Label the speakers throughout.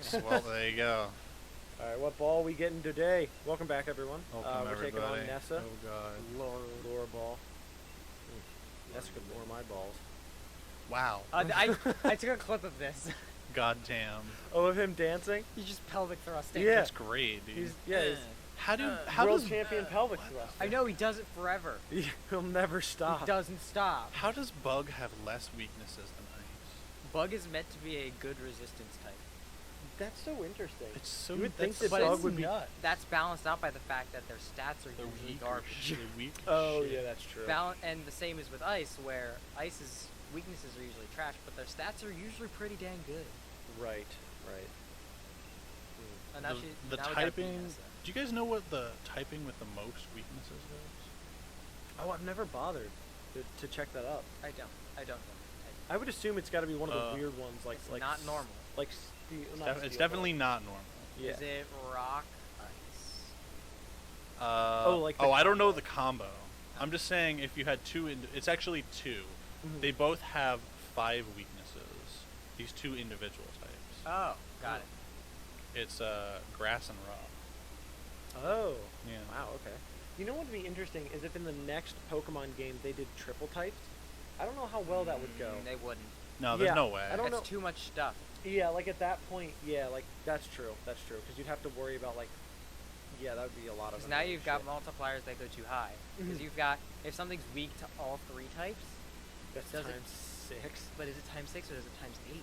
Speaker 1: That's well. There you go.
Speaker 2: All right, what ball we getting today? Welcome back, everyone.
Speaker 1: Welcome
Speaker 2: we're taking
Speaker 1: everybody.
Speaker 2: on Nessa.
Speaker 1: Oh god.
Speaker 2: Lure ball. Nessa could lure my balls.
Speaker 1: Wow.
Speaker 3: I took a clip of this.
Speaker 1: God damn.
Speaker 2: Oh, of him dancing?
Speaker 3: He's just pelvic thrusting.
Speaker 2: Yeah.
Speaker 1: That's great, dude.
Speaker 2: He's
Speaker 1: how
Speaker 2: world
Speaker 1: does
Speaker 2: champion pelvic thruster.
Speaker 3: I know, he does it forever.
Speaker 2: He'll never stop.
Speaker 3: He doesn't stop.
Speaker 1: How does Bug have less weaknesses than Ice?
Speaker 3: Bug is meant to be a good resistance type.
Speaker 2: That's so interesting.
Speaker 1: It's so.
Speaker 2: You would think
Speaker 1: that's
Speaker 2: that
Speaker 3: but
Speaker 2: Bug
Speaker 3: it's
Speaker 2: would be.
Speaker 3: That's balanced out by the fact that their stats are
Speaker 1: They're
Speaker 3: usually
Speaker 1: weak.
Speaker 3: garbage.
Speaker 1: They're weak.
Speaker 2: Oh
Speaker 1: shit.
Speaker 2: yeah, that's true.
Speaker 3: And the same is with Ice, where Ice's weaknesses are usually trash, but their stats are usually pretty dang good.
Speaker 2: Right.
Speaker 3: And now
Speaker 1: The
Speaker 3: now we gotta beat
Speaker 1: typing.
Speaker 3: Nessa.
Speaker 1: Do you guys know what the typing with the most weaknesses is?
Speaker 2: Oh, I've never bothered to check that up.
Speaker 3: I don't know.
Speaker 2: I would assume it's got to be one of the weird ones, like
Speaker 3: It's not normal.
Speaker 2: Like steel.
Speaker 1: It's definitely not normal.
Speaker 2: Yeah.
Speaker 3: Is it rock, ice?
Speaker 2: Like
Speaker 1: I don't know the combo. I'm just saying if you had two, it's actually two.
Speaker 2: Mhm.
Speaker 1: They both have 5 weaknesses. These two individual types.
Speaker 3: Oh, got it.
Speaker 1: It's grass and rock.
Speaker 2: Oh.
Speaker 1: Yeah.
Speaker 2: Wow. Okay. You know what would be interesting is if in the next Pokemon game they did triple types. I don't know how well that would go.
Speaker 3: They wouldn't.
Speaker 1: No, there's
Speaker 2: Yeah,
Speaker 1: no way.
Speaker 2: I don't
Speaker 3: That's
Speaker 2: know.
Speaker 3: too much stuff.
Speaker 2: Yeah, like at that point, yeah, like that's true. That's true because you'd have to worry about like, yeah, that would be a lot of.
Speaker 3: Because now
Speaker 2: annoying
Speaker 3: you've got
Speaker 2: shit.
Speaker 3: multipliers that go too high. Because
Speaker 2: Mhm.
Speaker 3: you've got, if something's weak to all 3 types,
Speaker 2: That's
Speaker 3: does it-
Speaker 2: times 6.
Speaker 3: but is it times 6 or is it times 8?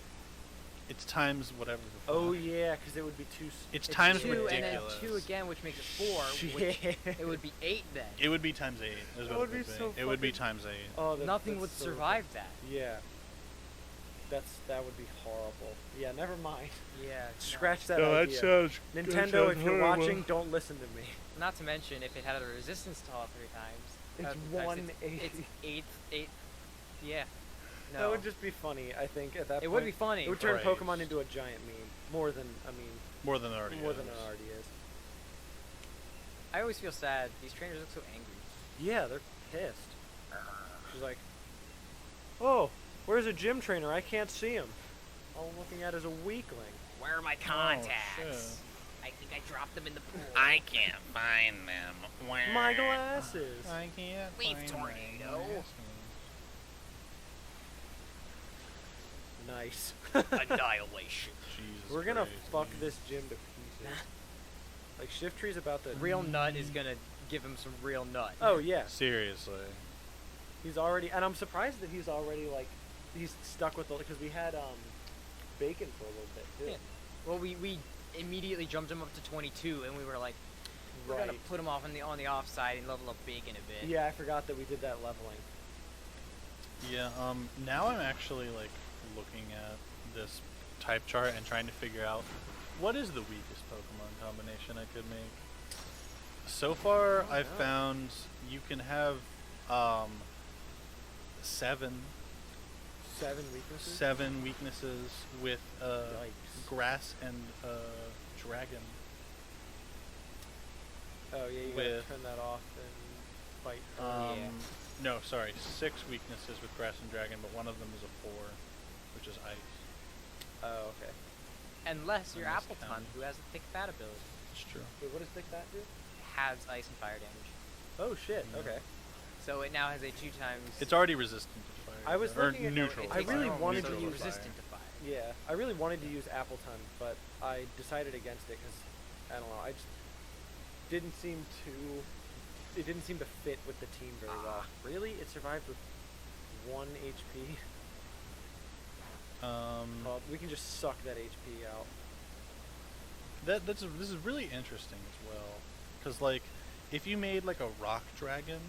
Speaker 1: It's times whatever. The
Speaker 2: Oh
Speaker 1: fuck.
Speaker 2: yeah, because it would be two.
Speaker 1: It's times
Speaker 3: 2 and then
Speaker 1: ridiculous.
Speaker 3: 2 again, which makes it 4. Which it would be 8 then.
Speaker 1: It would be times 8. is
Speaker 2: That
Speaker 1: what
Speaker 2: would
Speaker 1: it
Speaker 2: be so
Speaker 1: It would be
Speaker 2: fucking-
Speaker 1: times 8.
Speaker 2: Oh,
Speaker 3: Nothing would
Speaker 2: so
Speaker 3: survive that.
Speaker 2: Yeah. That would be horrible. Yeah, never mind.
Speaker 3: Yeah.
Speaker 2: Scratch that
Speaker 1: No, that
Speaker 2: idea.
Speaker 1: sounds.
Speaker 2: Nintendo, if you're watching, don't listen to me.
Speaker 3: Not to mention, if it had a resistance to all 3 times.
Speaker 2: It's
Speaker 3: times
Speaker 2: 180.
Speaker 3: It's 8. Yeah. No.
Speaker 2: That would just be funny. I think at that point
Speaker 3: It would be funny.
Speaker 2: It would turn
Speaker 1: Right.
Speaker 2: Pokemon into a giant meme. More than
Speaker 1: More than it already
Speaker 2: more
Speaker 1: is.
Speaker 2: than it already is.
Speaker 3: I always feel sad. These trainers look so angry.
Speaker 2: Yeah, they're pissed. She's like, "Oh, where's a gym trainer? I can't see him. All I'm looking at is a weakling."
Speaker 3: Where are my
Speaker 1: contacts?
Speaker 3: I think I dropped them in the pool.
Speaker 4: I can't find them. Where?
Speaker 2: My glasses.
Speaker 1: I can't.
Speaker 3: Leaf
Speaker 1: find
Speaker 3: tornado.
Speaker 1: my glasses.
Speaker 2: Nice.
Speaker 3: Annihilation.
Speaker 1: Jesus
Speaker 2: We're gonna
Speaker 1: Christ,
Speaker 2: fuck
Speaker 1: dude.
Speaker 2: this gym to pieces. Like Shift Tree's about to.
Speaker 3: Real nut is gonna give him some real nut.
Speaker 2: Oh yeah,
Speaker 1: Seriously.
Speaker 2: he's already, and I'm surprised that he's already like, he's stuck with the because we had Bacon for a little bit too.
Speaker 3: Yeah. Well, we immediately jumped him up to 22, and we were like, we're gonna
Speaker 2: Right.
Speaker 3: put him off on the off side and level up Bacon a bit.
Speaker 2: Yeah, I forgot that we did that leveling.
Speaker 1: Yeah. Now I'm actually like looking at this type chart and trying to figure out what is the weakest Pokemon combination I could make. So far, I've found you can have 7
Speaker 2: 7 weaknesses.
Speaker 1: with
Speaker 2: Yikes.
Speaker 1: grass and dragon.
Speaker 2: Oh yeah, you
Speaker 1: With,
Speaker 2: gotta turn that off and fight.
Speaker 3: Yeah.
Speaker 1: No, sorry, 6 weaknesses with grass and dragon, but one of them is a 4, which is ice.
Speaker 2: Oh okay.
Speaker 3: Unless you're
Speaker 1: Unless
Speaker 3: Appleton,
Speaker 1: counting.
Speaker 3: who has a thick fat ability,
Speaker 1: It's true.
Speaker 2: Wait, what does Thick Bat do?
Speaker 3: has ice and fire damage.
Speaker 2: Oh shit.
Speaker 1: Yeah.
Speaker 2: Okay.
Speaker 3: So it now has a 2 times.
Speaker 1: It's already resistant to fire.
Speaker 2: I was
Speaker 1: or
Speaker 2: looking at-
Speaker 1: neutral.
Speaker 3: It
Speaker 2: I
Speaker 3: takes
Speaker 2: really
Speaker 3: normal,
Speaker 2: wanted
Speaker 3: so
Speaker 2: to
Speaker 3: it's
Speaker 2: use
Speaker 3: resistant to fire.
Speaker 2: Yeah, I really wanted to use Appleton, but I decided against it because I don't know. I just didn't seem to. It didn't seem to fit with the team very well. Really, it survived with 1 HP. Well, we can just suck that HP out.
Speaker 1: This is really interesting as well, because like, if you made like a rock dragon,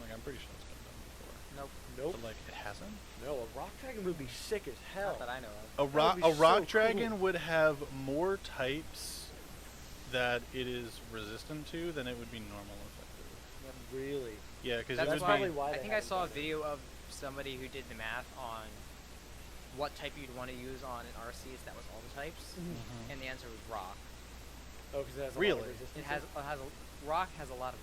Speaker 1: like I'm pretty sure it's been done before,
Speaker 3: Nope.
Speaker 2: Nope.
Speaker 1: but like it hasn't.
Speaker 2: No, a rock dragon would be sick as hell.
Speaker 3: Not that I know of.
Speaker 1: A
Speaker 2: would
Speaker 1: rock
Speaker 2: be so
Speaker 1: dragon
Speaker 2: cool.
Speaker 1: would have more types that it is resistant to than it would be normal effective.
Speaker 2: Really?
Speaker 1: Yeah, because
Speaker 3: That's
Speaker 1: it would
Speaker 2: probably
Speaker 1: be.
Speaker 2: why
Speaker 3: I
Speaker 2: they
Speaker 3: think I
Speaker 2: haven't
Speaker 3: saw a
Speaker 2: done it.
Speaker 3: video of somebody who did the math on what type you'd want to use on an RCS that was all the types,
Speaker 1: Mhm.
Speaker 3: and the answer was rock.
Speaker 2: Oh, because it has a lot
Speaker 1: Really?
Speaker 2: of resistance.
Speaker 3: It has a rock has a lot of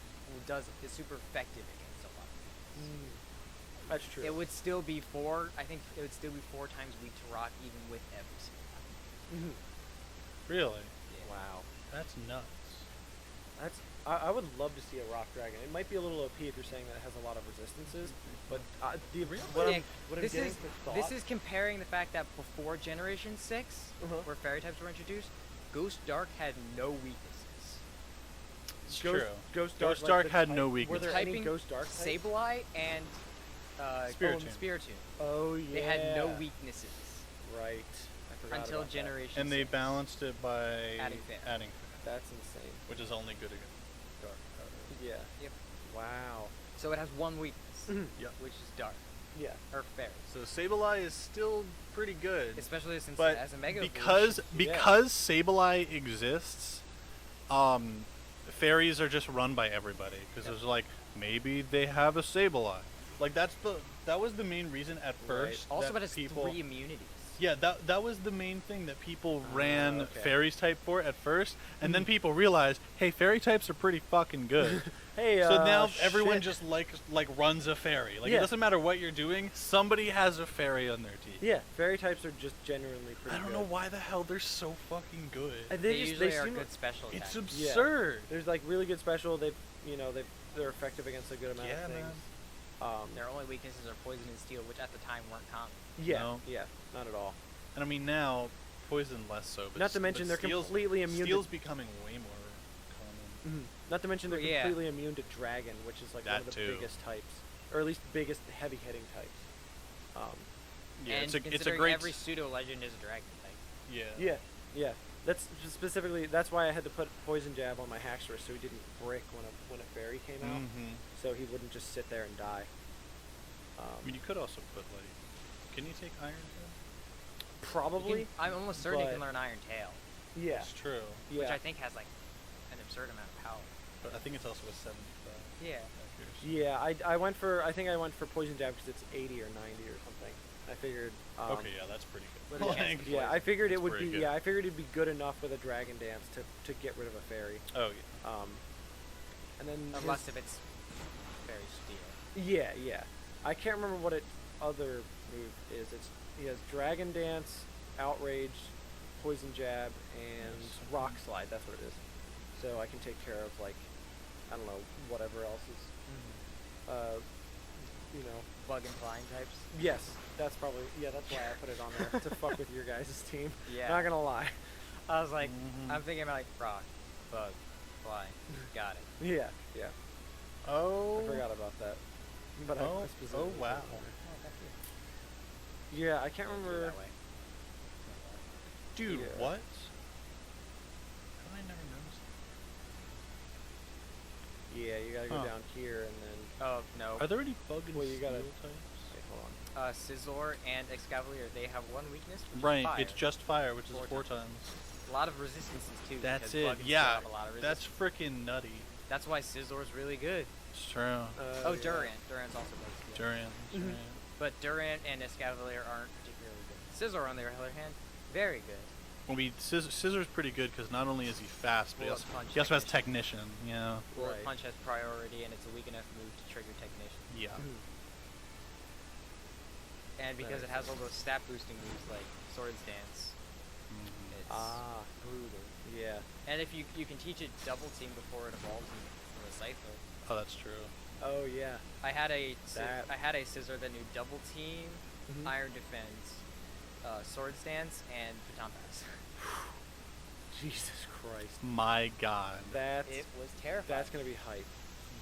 Speaker 3: is super effective against a lot of things.
Speaker 2: That's true.
Speaker 3: It would still be 4. I think it would still be 4 times weak to rock even with every single one.
Speaker 1: Really?
Speaker 2: Wow.
Speaker 1: That's nuts.
Speaker 2: That's. I would love to see a rock dragon. It might be a little OP if you're saying that it has a lot of resistances, but what
Speaker 3: Yeah,
Speaker 2: I'm
Speaker 3: this
Speaker 2: getting
Speaker 3: is
Speaker 2: for thought.
Speaker 3: this is comparing the fact that before Generation 6,
Speaker 2: Uh-huh.
Speaker 3: where fairy types were introduced, Ghost Dark had no weaknesses.
Speaker 1: It's
Speaker 2: Ghost,
Speaker 1: true.
Speaker 2: Ghost Dark,
Speaker 1: Ghost Dark
Speaker 2: the
Speaker 1: had
Speaker 2: type-
Speaker 1: no
Speaker 2: Were
Speaker 1: weakness.
Speaker 2: there any
Speaker 3: Typing
Speaker 2: Ghost Dark types?
Speaker 3: Sableye and
Speaker 1: Spiritomb.
Speaker 3: Spiritomb.
Speaker 2: Oh yeah.
Speaker 3: They had no weaknesses
Speaker 2: Right. I forgot
Speaker 3: until
Speaker 2: about that.
Speaker 3: Generation
Speaker 1: And they
Speaker 3: 6.
Speaker 1: balanced it by
Speaker 3: Adding fair.
Speaker 1: adding
Speaker 2: That's insane.
Speaker 1: which is only good against dark powder.
Speaker 2: Yeah.
Speaker 3: Yep.
Speaker 2: Wow.
Speaker 3: So it has one weakness,
Speaker 1: Yeah.
Speaker 3: which is dark
Speaker 2: Yeah.
Speaker 3: or fairy.
Speaker 1: So Sableye is still pretty good.
Speaker 3: Especially since
Speaker 1: But
Speaker 3: it has a mega
Speaker 1: because
Speaker 3: evolution.
Speaker 1: Sableye exists, fairies are just run by everybody because
Speaker 3: Yep.
Speaker 1: it's like maybe they have a Sableye. Like that was the main reason at first.
Speaker 3: Also,
Speaker 1: that
Speaker 3: it has
Speaker 1: people,
Speaker 3: 3 immunities.
Speaker 1: Yeah, that was the main thing that people ran
Speaker 2: okay.
Speaker 1: fairies type for at first, and then people realized, hey, fairy types are pretty fucking good.
Speaker 2: Hey.
Speaker 1: So now everyone
Speaker 2: shit.
Speaker 1: just like runs a fairy. Like
Speaker 2: Yeah.
Speaker 1: it doesn't matter what you're doing, somebody has a fairy on their team.
Speaker 2: Yeah. Fairy types are just genuinely pretty.
Speaker 1: I don't
Speaker 2: good.
Speaker 1: know why the hell they're so fucking good.
Speaker 2: And
Speaker 3: They
Speaker 2: just
Speaker 3: usually
Speaker 2: they
Speaker 3: are
Speaker 2: seem
Speaker 3: good special
Speaker 1: It's
Speaker 3: attacks.
Speaker 1: absurd.
Speaker 2: There's like really good special. They're effective against a good amount
Speaker 1: Yeah,
Speaker 2: of things.
Speaker 1: man.
Speaker 3: Their only weaknesses are poison and steel, which at the time weren't common.
Speaker 2: Yeah.
Speaker 1: No.
Speaker 2: Yeah. Not at all.
Speaker 1: And I mean now, poison less so. But
Speaker 2: Not to mention they're
Speaker 1: steel's,
Speaker 2: completely immune to-
Speaker 1: Steel's becoming way more common.
Speaker 2: Not to mention they're
Speaker 3: Yeah.
Speaker 2: completely immune to dragon, which is like one
Speaker 1: That
Speaker 2: of the
Speaker 1: too.
Speaker 2: biggest types, or at least biggest heavy hitting types.
Speaker 1: Yeah,
Speaker 3: and
Speaker 1: it's a
Speaker 3: considering
Speaker 1: great.
Speaker 3: every pseudo legend is a dragon type.
Speaker 1: Yeah.
Speaker 2: Yeah. Yeah. That's specifically. That's why I had to put poison jab on my Haxorus so he didn't brick when a fairy came out,
Speaker 1: Mm-hmm.
Speaker 2: so he wouldn't just sit there and die.
Speaker 1: I mean, you could also put like. Can you take Iron Tail?
Speaker 2: Probably.
Speaker 3: I'm almost certain you
Speaker 2: but-
Speaker 3: can learn Iron Tail,
Speaker 2: Yeah.
Speaker 1: It's true.
Speaker 2: Yeah.
Speaker 3: which I think has like an absurd amount of power.
Speaker 1: But I think it's also a 75.
Speaker 3: Yeah.
Speaker 1: accuracy.
Speaker 2: Yeah. I think I went for poison jab because it's 80 or 90 or something. I figured.
Speaker 1: Okay, yeah, that's pretty good.
Speaker 3: But it
Speaker 1: Like,
Speaker 2: Yeah, I figured it
Speaker 1: That's
Speaker 2: would
Speaker 1: pretty
Speaker 2: be.
Speaker 1: good.
Speaker 2: Yeah, I figured it'd be good enough with a dragon dance to get rid of a fairy.
Speaker 1: oh yeah.
Speaker 2: And then
Speaker 3: Unless if it's very steel.
Speaker 2: yeah. I can't remember what its other move is. He has dragon dance, outrage, poison jab, and rock slide. That's what it is. So I can take care of like, I don't know, whatever else is.
Speaker 3: Bug and flying types.
Speaker 2: Yes, that's probably that's why I put it on there to fuck with your guys' team.
Speaker 3: Yeah.
Speaker 2: Not gonna lie.
Speaker 3: I was like,
Speaker 1: Mhm.
Speaker 3: I'm thinking about like rock, bug, fly. Got it.
Speaker 2: Yeah.
Speaker 1: Oh.
Speaker 2: I forgot about that. But
Speaker 1: Oh,
Speaker 2: I specifically
Speaker 1: oh, wow.
Speaker 2: put it on there. Yeah, I can't
Speaker 3: Do it
Speaker 2: remember.
Speaker 3: that way.
Speaker 1: Dude,
Speaker 2: Yeah.
Speaker 1: what? How did I never notice
Speaker 2: Yeah, you gotta go
Speaker 1: Huh.
Speaker 2: down here and then.
Speaker 3: Oh no.
Speaker 1: that? Are there any bug and
Speaker 2: Well, you
Speaker 1: steel
Speaker 2: gotta-
Speaker 1: types?
Speaker 2: Wait, hold on.
Speaker 3: Scizor and Excavalier, they have one weakness, which is
Speaker 1: Right,
Speaker 3: fire.
Speaker 1: it's just fire, which is 4
Speaker 3: times.
Speaker 1: times.
Speaker 3: A lot of resistances too.
Speaker 1: That's
Speaker 3: because
Speaker 1: it.
Speaker 3: Bug and Steel
Speaker 1: Yeah,
Speaker 3: have a lot of
Speaker 1: that's
Speaker 3: resistance.
Speaker 1: freaking nutty.
Speaker 3: That's why Scizor's really good.
Speaker 1: It's true.
Speaker 3: Oh,
Speaker 2: Yeah.
Speaker 3: Durant. Durant's also good.
Speaker 1: Durian.
Speaker 2: Mhm.
Speaker 3: But Durant and Escavalier aren't particularly good. Scizor, on the other hand, very good.
Speaker 1: I mean, Scissor's pretty good because not only is he fast, but
Speaker 3: Bullet punch
Speaker 1: he also has technician. Yeah.
Speaker 3: Bullet
Speaker 2: Right.
Speaker 3: Punch has priority, and it's a weak enough move to trigger Technician.
Speaker 1: Yeah.
Speaker 3: And because
Speaker 2: That
Speaker 3: it has all those stat boosting moves like Swords Dance,
Speaker 1: Mhm.
Speaker 3: it's
Speaker 2: Brutal. Yeah.
Speaker 3: and if you can teach it double team before it evolves into a Scyther.
Speaker 1: Oh, that's true.
Speaker 2: Oh yeah.
Speaker 3: I had a
Speaker 2: That-
Speaker 3: I had a Scissor that knew double team,
Speaker 2: Mhm.
Speaker 3: Iron Defense, Swords Dance, and Baton Pass.
Speaker 2: Jesus Christ.
Speaker 1: My God.
Speaker 2: That's
Speaker 3: It was terrifying.
Speaker 2: that's gonna be hype.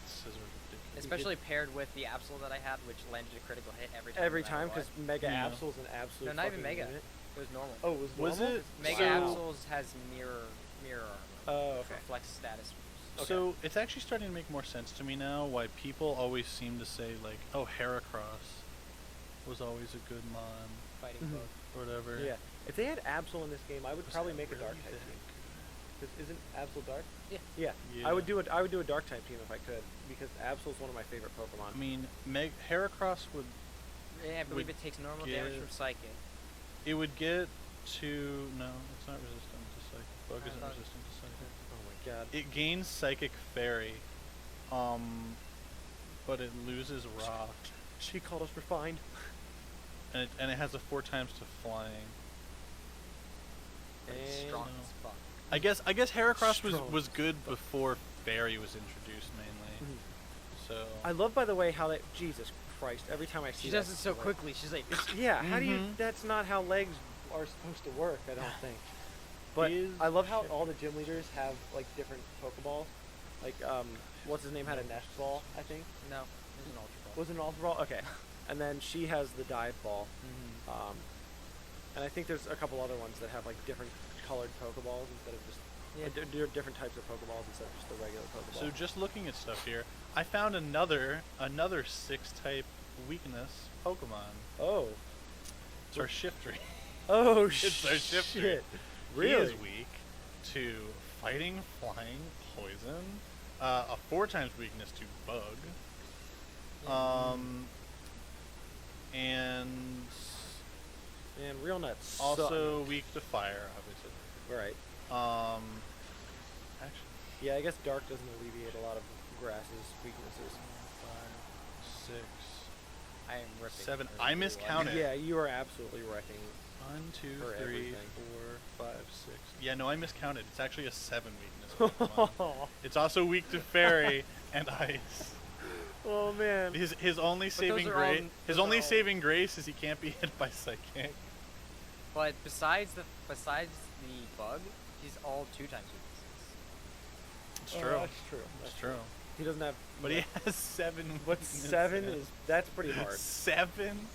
Speaker 1: Scissor's ridiculous.
Speaker 3: Especially paired with the Absol that I had, which landed a critical hit every time.
Speaker 2: Every
Speaker 3: no matter
Speaker 2: time, because
Speaker 3: what.
Speaker 2: Mega
Speaker 1: Yeah.
Speaker 2: Absol's an absolute.
Speaker 3: No, not even
Speaker 2: fucking
Speaker 3: Mega.
Speaker 2: unit.
Speaker 3: It was normal.
Speaker 2: Oh, it was
Speaker 1: Was
Speaker 2: normal?
Speaker 1: it?
Speaker 3: Mega
Speaker 1: So-
Speaker 3: Absols has mirror armor.
Speaker 2: Oh,
Speaker 3: For
Speaker 2: okay.
Speaker 3: flex status moves.
Speaker 1: So it's actually starting to make more sense to me now why people always seem to say like, oh, Heracross was always a good mon
Speaker 3: Fighting
Speaker 2: Mhm.
Speaker 3: bug.
Speaker 1: or whatever.
Speaker 2: Yeah. If they had Absol in this game, I would
Speaker 1: Was
Speaker 2: probably
Speaker 1: that
Speaker 2: make a
Speaker 1: really
Speaker 2: dark type
Speaker 1: that
Speaker 2: team. Because isn't Absol dark?
Speaker 3: Yeah.
Speaker 2: Yeah.
Speaker 1: Yeah.
Speaker 2: I would do a dark type team if I could, because Absol's one of my favorite Pokemon.
Speaker 1: I mean, Heracross would
Speaker 3: Yeah, I believe
Speaker 1: Would
Speaker 3: it takes normal damage
Speaker 1: give-
Speaker 3: from Psychic.
Speaker 1: it would get to no, it's not resistant to psychic. Bug
Speaker 3: I
Speaker 1: isn't
Speaker 3: thought-
Speaker 1: resistant to psychic.
Speaker 2: Oh my god.
Speaker 1: It gains psychic fairy, but it loses rock,
Speaker 2: She called us refined.
Speaker 1: and it has a 4 times to flying.
Speaker 3: but it's
Speaker 2: And-
Speaker 3: strong
Speaker 1: No.
Speaker 3: as fuck.
Speaker 1: I guess Heracross
Speaker 2: Strong.
Speaker 1: was good before Fairy was introduced mainly.
Speaker 2: Mhm.
Speaker 1: So
Speaker 2: I love, by the way, how they. Jesus Christ! Every time I see
Speaker 3: She
Speaker 2: that,
Speaker 3: does it so
Speaker 2: like-
Speaker 3: quickly. She's like,
Speaker 2: Yeah, how do you?
Speaker 1: Mhm.
Speaker 2: That's not how legs are supposed to work. I don't think. But
Speaker 1: Is
Speaker 2: I love how
Speaker 1: shit.
Speaker 2: all the gym leaders have like different Pokeballs. Like what's his name had a Nest Ball, I think.
Speaker 3: no, there's an ultra ball.
Speaker 2: Was it an Ultra Ball? Okay. And then she has the Dive Ball.
Speaker 3: Mm-hmm.
Speaker 2: And I think there's a couple other ones that have like different colored Pokeballs instead of just
Speaker 3: Yeah.
Speaker 2: different types of Pokeballs instead of just the regular Pokeball.
Speaker 1: So just looking at stuff here, I found another 6-type weakness Pokemon.
Speaker 2: oh.
Speaker 1: It's our Shiftry.
Speaker 2: Oh
Speaker 1: It's our Shiftry.
Speaker 2: shit.
Speaker 1: He
Speaker 2: Really?
Speaker 1: is weak to fighting, flying, poison. A 4 times weakness to bug. And
Speaker 2: Man, real nuts.
Speaker 1: also weak to fire, obviously.
Speaker 2: Right.
Speaker 1: Actually,
Speaker 2: Yeah, I guess dark doesn't alleviate a lot of grass's weaknesses.
Speaker 1: 5, 6,
Speaker 3: I am ripping.
Speaker 1: 7.
Speaker 3: her
Speaker 1: I
Speaker 3: blue
Speaker 1: miscounted.
Speaker 2: Yeah, you are absolutely wrecking.
Speaker 1: 1, 2,
Speaker 2: For
Speaker 1: 3,
Speaker 2: everything.
Speaker 1: 4, 5, 6. Yeah, no, I miscounted. It's actually a 7 weakness Pokemon. It's also weak to fairy and ice.
Speaker 2: Oh man.
Speaker 1: His only
Speaker 3: those
Speaker 1: saving
Speaker 3: are all-
Speaker 1: grace. His
Speaker 3: those are
Speaker 1: only
Speaker 3: all-
Speaker 1: saving grace is he can't be hit by psychic.
Speaker 3: But besides the bug, he's all 2 times weaknesses.
Speaker 1: It's
Speaker 2: Oh,
Speaker 1: true.
Speaker 2: that's true.
Speaker 1: It's
Speaker 2: That's
Speaker 1: true.
Speaker 2: He doesn't have.
Speaker 1: But he has 7.
Speaker 2: What's 7 is that's pretty hard.
Speaker 1: 7.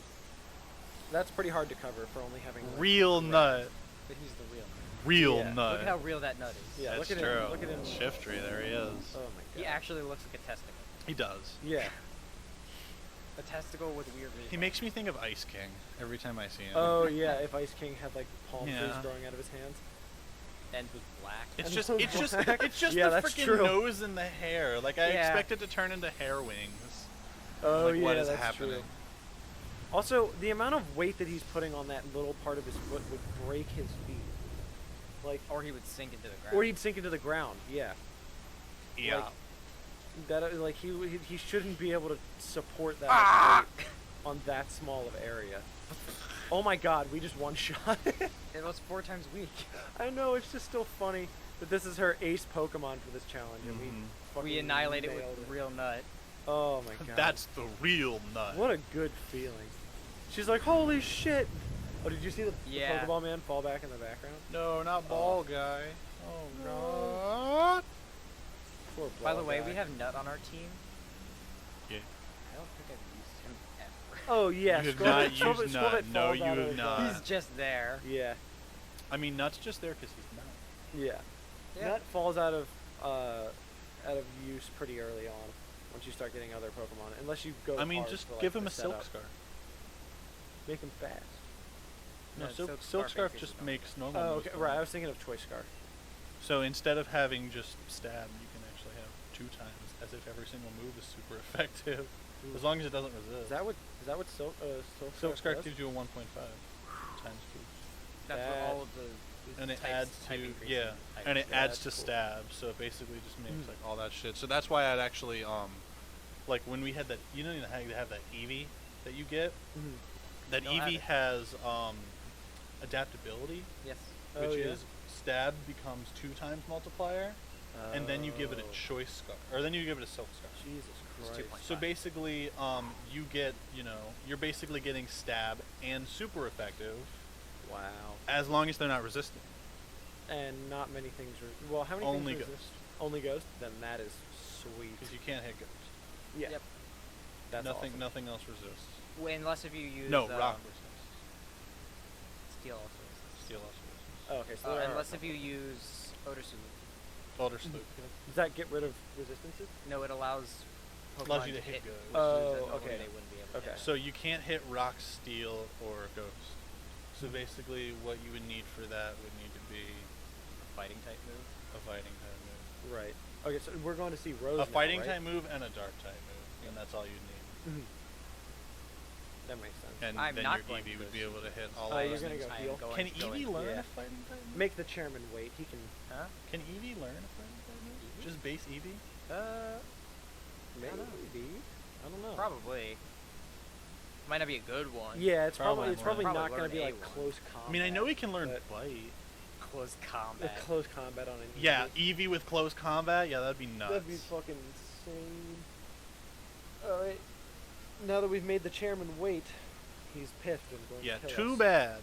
Speaker 2: That's pretty hard to cover for only having like,
Speaker 1: Real
Speaker 2: grass.
Speaker 1: nut.
Speaker 3: But he's the real.
Speaker 1: Real
Speaker 2: Yeah.
Speaker 1: nut.
Speaker 3: Look at how real that nut is.
Speaker 2: Yeah,
Speaker 1: That's
Speaker 2: look at
Speaker 1: true.
Speaker 2: him. Look at him.
Speaker 1: Shiftry, there he is.
Speaker 2: Oh my god.
Speaker 3: He actually looks like a testicle.
Speaker 1: He does.
Speaker 2: Yeah.
Speaker 3: A testicle with weird.
Speaker 1: He makes me think of Ice King every time I see him.
Speaker 2: Oh yeah. If Ice King had like palm trees
Speaker 1: Yeah.
Speaker 2: growing out of his hands.
Speaker 3: And was black.
Speaker 1: It's
Speaker 2: And
Speaker 1: just,
Speaker 2: so
Speaker 1: it's just,
Speaker 2: black.
Speaker 1: it's just
Speaker 2: Yeah,
Speaker 1: the
Speaker 2: that's
Speaker 1: freaking
Speaker 2: true.
Speaker 1: nose and the hair. Like I
Speaker 3: Yeah.
Speaker 1: expect it to turn into hair wings.
Speaker 2: Oh
Speaker 1: Like,
Speaker 2: yeah,
Speaker 1: what is
Speaker 2: that's
Speaker 1: happening?
Speaker 2: true. Also, the amount of weight that he's putting on that little part of his foot would break his feet. Like,
Speaker 3: Or he would sink into the ground.
Speaker 2: or he'd sink into the ground. Yeah.
Speaker 1: Yeah.
Speaker 2: Like, that like he shouldn't be able to support that
Speaker 1: Ah!
Speaker 2: much weight on that small of area. Oh my god, we just one shot.
Speaker 3: It was 4 times weak.
Speaker 2: I know, it's just still funny that this is her ace Pokemon for this challenge, and
Speaker 1: Mhm.
Speaker 2: fucking
Speaker 3: We annihilate it
Speaker 2: nailed
Speaker 3: with real nut.
Speaker 2: Oh my god.
Speaker 1: That's the real nut.
Speaker 2: what a good feeling. She's like, holy shit. Oh, did you see the
Speaker 3: Yeah.
Speaker 2: Pokeball man fall back in the background?
Speaker 1: No, not ball guy. Oh god.
Speaker 2: Poor
Speaker 3: By the
Speaker 2: ball
Speaker 3: way,
Speaker 2: guy.
Speaker 3: we have Nut on our team.
Speaker 1: Yeah.
Speaker 3: I don't think I've used him ever.
Speaker 2: Oh yeah,
Speaker 1: You have
Speaker 2: Scrub-
Speaker 1: not
Speaker 2: Scrub-
Speaker 1: used
Speaker 2: Scrub-
Speaker 1: Nut.
Speaker 2: it
Speaker 1: No,
Speaker 2: falls
Speaker 1: you
Speaker 2: out
Speaker 1: have
Speaker 2: of,
Speaker 1: not.
Speaker 3: He's just there.
Speaker 2: Yeah,
Speaker 1: I mean, Nut's just there because he's nut.
Speaker 2: yeah.
Speaker 3: Yeah.
Speaker 2: Nut falls out of use pretty early on once you start getting other Pokemon, unless you go.
Speaker 1: I mean,
Speaker 2: hard
Speaker 1: just
Speaker 2: for, like,
Speaker 1: give him
Speaker 2: the
Speaker 1: a Silk
Speaker 2: setup.
Speaker 1: Scarf.
Speaker 2: Make him fast.
Speaker 1: No,
Speaker 3: No,
Speaker 1: Silk Scarf
Speaker 3: increases
Speaker 1: just
Speaker 3: normal.
Speaker 1: makes normal.
Speaker 2: Oh,
Speaker 1: moves
Speaker 2: okay,
Speaker 1: for
Speaker 2: right. I
Speaker 1: him.
Speaker 2: was thinking of Choice Scarf.
Speaker 1: So instead of having just stab, you can actually have 2 times, as if every single move is super effective, as long as it doesn't resist.
Speaker 2: Is that what Silk
Speaker 1: Silk Scarf
Speaker 2: does?
Speaker 1: gives you a 1.5 times boost,
Speaker 3: That's
Speaker 2: That-
Speaker 3: what all of the.
Speaker 1: and it
Speaker 3: types-
Speaker 1: adds
Speaker 3: type
Speaker 1: to
Speaker 3: increases
Speaker 1: yeah,
Speaker 3: type
Speaker 1: and it
Speaker 2: Yeah,
Speaker 1: adds to
Speaker 2: that's cool.
Speaker 1: stab. So it basically just makes
Speaker 2: Mm.
Speaker 1: like all that shit. So that's why I'd actually like when we had that, you know how you have that Eevee that you get.
Speaker 2: Mhm.
Speaker 1: That
Speaker 3: Don't have
Speaker 1: Eevee
Speaker 3: it.
Speaker 1: has adaptability,
Speaker 3: Yes.
Speaker 2: Oh,
Speaker 1: which
Speaker 2: yeah.
Speaker 1: is stab becomes 2 times multiplier, and then you give it
Speaker 2: Oh.
Speaker 1: a choice scarf, or then you give it a Silk Scarf.
Speaker 2: Jesus
Speaker 3: It's
Speaker 2: Christ.
Speaker 3: 2.5.
Speaker 1: So basically, you get, you're basically getting stab and super effective
Speaker 2: Wow.
Speaker 1: as long as they're not resistant.
Speaker 2: And not many things. Well, how many
Speaker 1: Only
Speaker 2: things
Speaker 1: Ghost.
Speaker 2: resist? Only Ghost. Then that is sweet.
Speaker 1: Because you can't hit Ghost.
Speaker 2: Yeah.
Speaker 3: Yep.
Speaker 2: That's
Speaker 1: nothing,
Speaker 2: awesome.
Speaker 1: nothing else resists.
Speaker 3: Unless if you use.
Speaker 1: No, rock resists.
Speaker 3: Steel also resists.
Speaker 1: Steel also resists.
Speaker 2: Oh, okay. So there are a
Speaker 3: unless if
Speaker 2: couple.
Speaker 3: you use Odor Salute.
Speaker 1: Boulder Sloop.
Speaker 2: Does that get rid of resistances?
Speaker 3: No, it allows.
Speaker 1: Allows
Speaker 3: Pokemon
Speaker 1: you to hit
Speaker 3: with
Speaker 1: Ghost.
Speaker 3: moves that
Speaker 2: Oh,
Speaker 3: normally
Speaker 2: okay.
Speaker 3: They wouldn't be able to
Speaker 2: Okay.
Speaker 3: hit.
Speaker 1: So you can't hit Rock, Steel, or Ghost. So basically, what you would need for that would need to be
Speaker 3: Fighting type move.
Speaker 1: a fighting type move.
Speaker 2: Right. Okay, so we're going to see Rose.
Speaker 1: A
Speaker 2: now,
Speaker 1: fighting
Speaker 2: right?
Speaker 1: type move and a dark type move, and that's all you need.
Speaker 2: Mhm. That makes sense.
Speaker 1: And
Speaker 3: I'm
Speaker 1: then
Speaker 3: not
Speaker 1: your
Speaker 3: going
Speaker 1: Eevee
Speaker 3: to
Speaker 1: would be
Speaker 3: this.
Speaker 1: able to hit all
Speaker 2: Oh,
Speaker 1: of
Speaker 2: you're
Speaker 1: those
Speaker 2: gonna
Speaker 1: things.
Speaker 2: go
Speaker 3: I am
Speaker 2: heal?
Speaker 3: going
Speaker 1: Can
Speaker 3: to go
Speaker 1: Eevee
Speaker 3: into-
Speaker 1: learn
Speaker 2: yeah.
Speaker 1: a fighting type move?
Speaker 2: Make the chairman wait. He can.
Speaker 3: Huh?
Speaker 1: Can Eevee learn a fighting type move?
Speaker 3: Eevee?
Speaker 1: Just base Eevee?
Speaker 2: Maybe.
Speaker 3: know.
Speaker 2: I don't know.
Speaker 3: Probably. Might not be a good one.
Speaker 2: Yeah, it's
Speaker 1: Probably
Speaker 2: probably
Speaker 1: won't.
Speaker 2: not
Speaker 3: Probably
Speaker 2: going to be
Speaker 3: learn
Speaker 2: like
Speaker 3: A1.
Speaker 2: close combat.
Speaker 1: I mean, I know he can learn
Speaker 2: but-
Speaker 1: bite.
Speaker 3: close
Speaker 2: The
Speaker 3: combat.
Speaker 2: close combat on an
Speaker 1: Yeah,
Speaker 2: Eevee.
Speaker 1: Eevee with close combat. Yeah, that'd be nuts.
Speaker 2: That'd be fucking insane. Alright. Now that we've made the chairman wait, he's pissed and going
Speaker 1: Yeah,
Speaker 2: to kill
Speaker 1: too
Speaker 2: us.
Speaker 1: bad.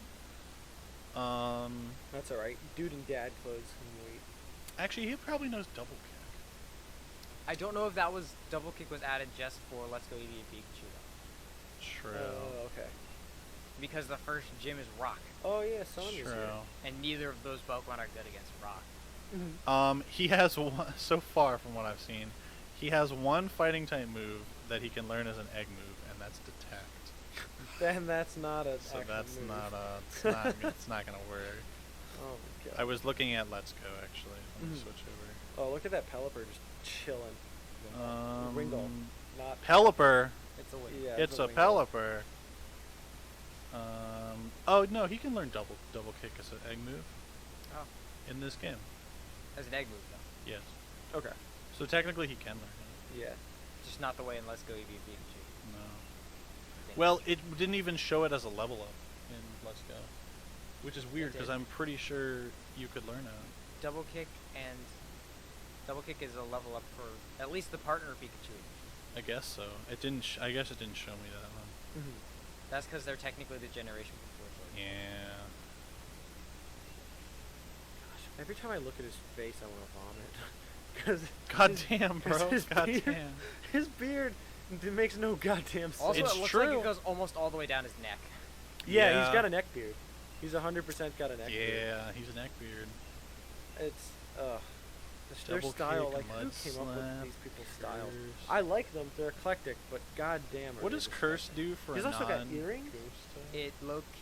Speaker 2: That's alright. Dude in dad clothes can wait.
Speaker 1: Actually, he probably knows double kick.
Speaker 3: I don't know if that was double kick was added just for Let's Go Eevee and Pikachu though,
Speaker 1: True.
Speaker 2: Oh, okay.
Speaker 3: because the first gym is Rock,
Speaker 2: Oh yeah, Sonya's
Speaker 1: True.
Speaker 2: here.
Speaker 3: and neither of those Pokemon are good against Rock.
Speaker 1: He has one, so far from what I've seen, he has one fighting type move that he can learn as an egg move, and that's detect.
Speaker 2: Then that's not a.
Speaker 1: So
Speaker 2: actual
Speaker 1: that's
Speaker 2: move.
Speaker 1: it's not gonna work.
Speaker 2: Oh my god.
Speaker 1: I was looking at Let's Go actually. Let me
Speaker 2: Mhm.
Speaker 1: switch over.
Speaker 2: Oh, look at that Pelipper just chilling. Ringle, not.
Speaker 1: Pelipper.
Speaker 3: It's a win.
Speaker 2: Yeah,
Speaker 1: It's a
Speaker 2: Ringle.
Speaker 1: Pelipper. Oh no, he can learn double kick as an egg move
Speaker 3: Oh,
Speaker 1: in this game.
Speaker 3: as an egg move though.
Speaker 1: Yes.
Speaker 2: Okay.
Speaker 1: So technically he can learn it.
Speaker 2: Yeah.
Speaker 3: Just not the way in Let's Go Eevee and Pikachu.
Speaker 1: No.
Speaker 3: I think.
Speaker 1: Well, it didn't even show it as a level up in Let's Go, which is weird
Speaker 3: It
Speaker 1: because
Speaker 3: did.
Speaker 1: I'm pretty sure you could learn it.
Speaker 3: double kick is a level up for at least the partner Pikachu.
Speaker 1: I guess so. It didn't. I guess it didn't show me that one.
Speaker 2: Mm-hmm.
Speaker 3: That's because they're technically the generation before. So
Speaker 1: Yeah.
Speaker 2: Gosh, every time I look at his face, I want to vomit. Because
Speaker 1: Goddamn, bro.
Speaker 2: his beard,
Speaker 1: Goddamn.
Speaker 2: his beard makes no goddamn sense.
Speaker 3: Also,
Speaker 1: It's
Speaker 3: it looks
Speaker 1: true.
Speaker 3: like it goes almost all the way down his neck.
Speaker 2: Yeah,
Speaker 1: Yeah.
Speaker 2: he's got a neck beard. He's 100% got a neck beard.
Speaker 1: Yeah, he's a neckbeard.
Speaker 2: It's their
Speaker 1: Double
Speaker 2: style.
Speaker 1: kick,
Speaker 2: Like who
Speaker 1: mud
Speaker 2: came up with
Speaker 1: slap,
Speaker 2: these people's styles?
Speaker 1: curse.
Speaker 2: I like them. They're eclectic, but goddamn.
Speaker 1: What does Curse do for
Speaker 2: He's
Speaker 1: a
Speaker 2: also got
Speaker 1: non-
Speaker 2: earrings?
Speaker 1: ghost type?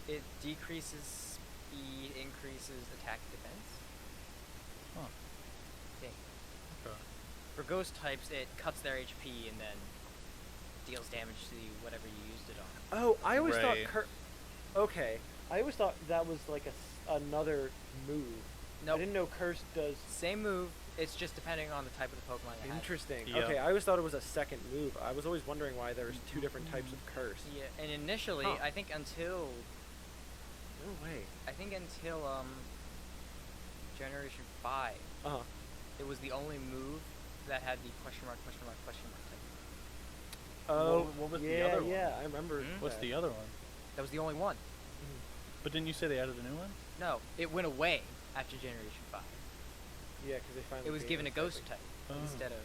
Speaker 3: It decreases speed, increases attack defense.
Speaker 1: Huh.
Speaker 3: I think.
Speaker 1: Okay.
Speaker 3: For ghost types, it cuts their HP and then deals damage to whatever you used it on.
Speaker 2: Oh, I always
Speaker 1: Right.
Speaker 2: thought. Okay, I always thought that was like another move.
Speaker 3: Nope.
Speaker 2: I didn't know Curse does.
Speaker 3: Same move. It's just depending on the type of the Pokemon you have.
Speaker 2: Interesting.
Speaker 1: Yeah.
Speaker 2: Okay, I always thought it was a second move. I was always wondering why there was two different types of Curse.
Speaker 3: Yeah, and initially,
Speaker 2: Huh.
Speaker 3: I think until
Speaker 2: No way.
Speaker 3: Generation 5,
Speaker 2: Uh huh.
Speaker 3: it was the only move that had the question mark type.
Speaker 2: Oh,
Speaker 1: what was the
Speaker 2: yeah,
Speaker 1: other one?
Speaker 2: yeah, I remember.
Speaker 3: Hmm?
Speaker 1: What's
Speaker 2: that.
Speaker 1: the other one?
Speaker 3: That was the only one.
Speaker 1: But didn't you say they added a new one?
Speaker 3: No, it went away after Generation 5.
Speaker 2: Yeah, because they finally.
Speaker 3: It was
Speaker 2: gave
Speaker 3: given a
Speaker 2: us
Speaker 3: ghost
Speaker 2: typing.
Speaker 3: type
Speaker 1: Oh.
Speaker 3: instead of.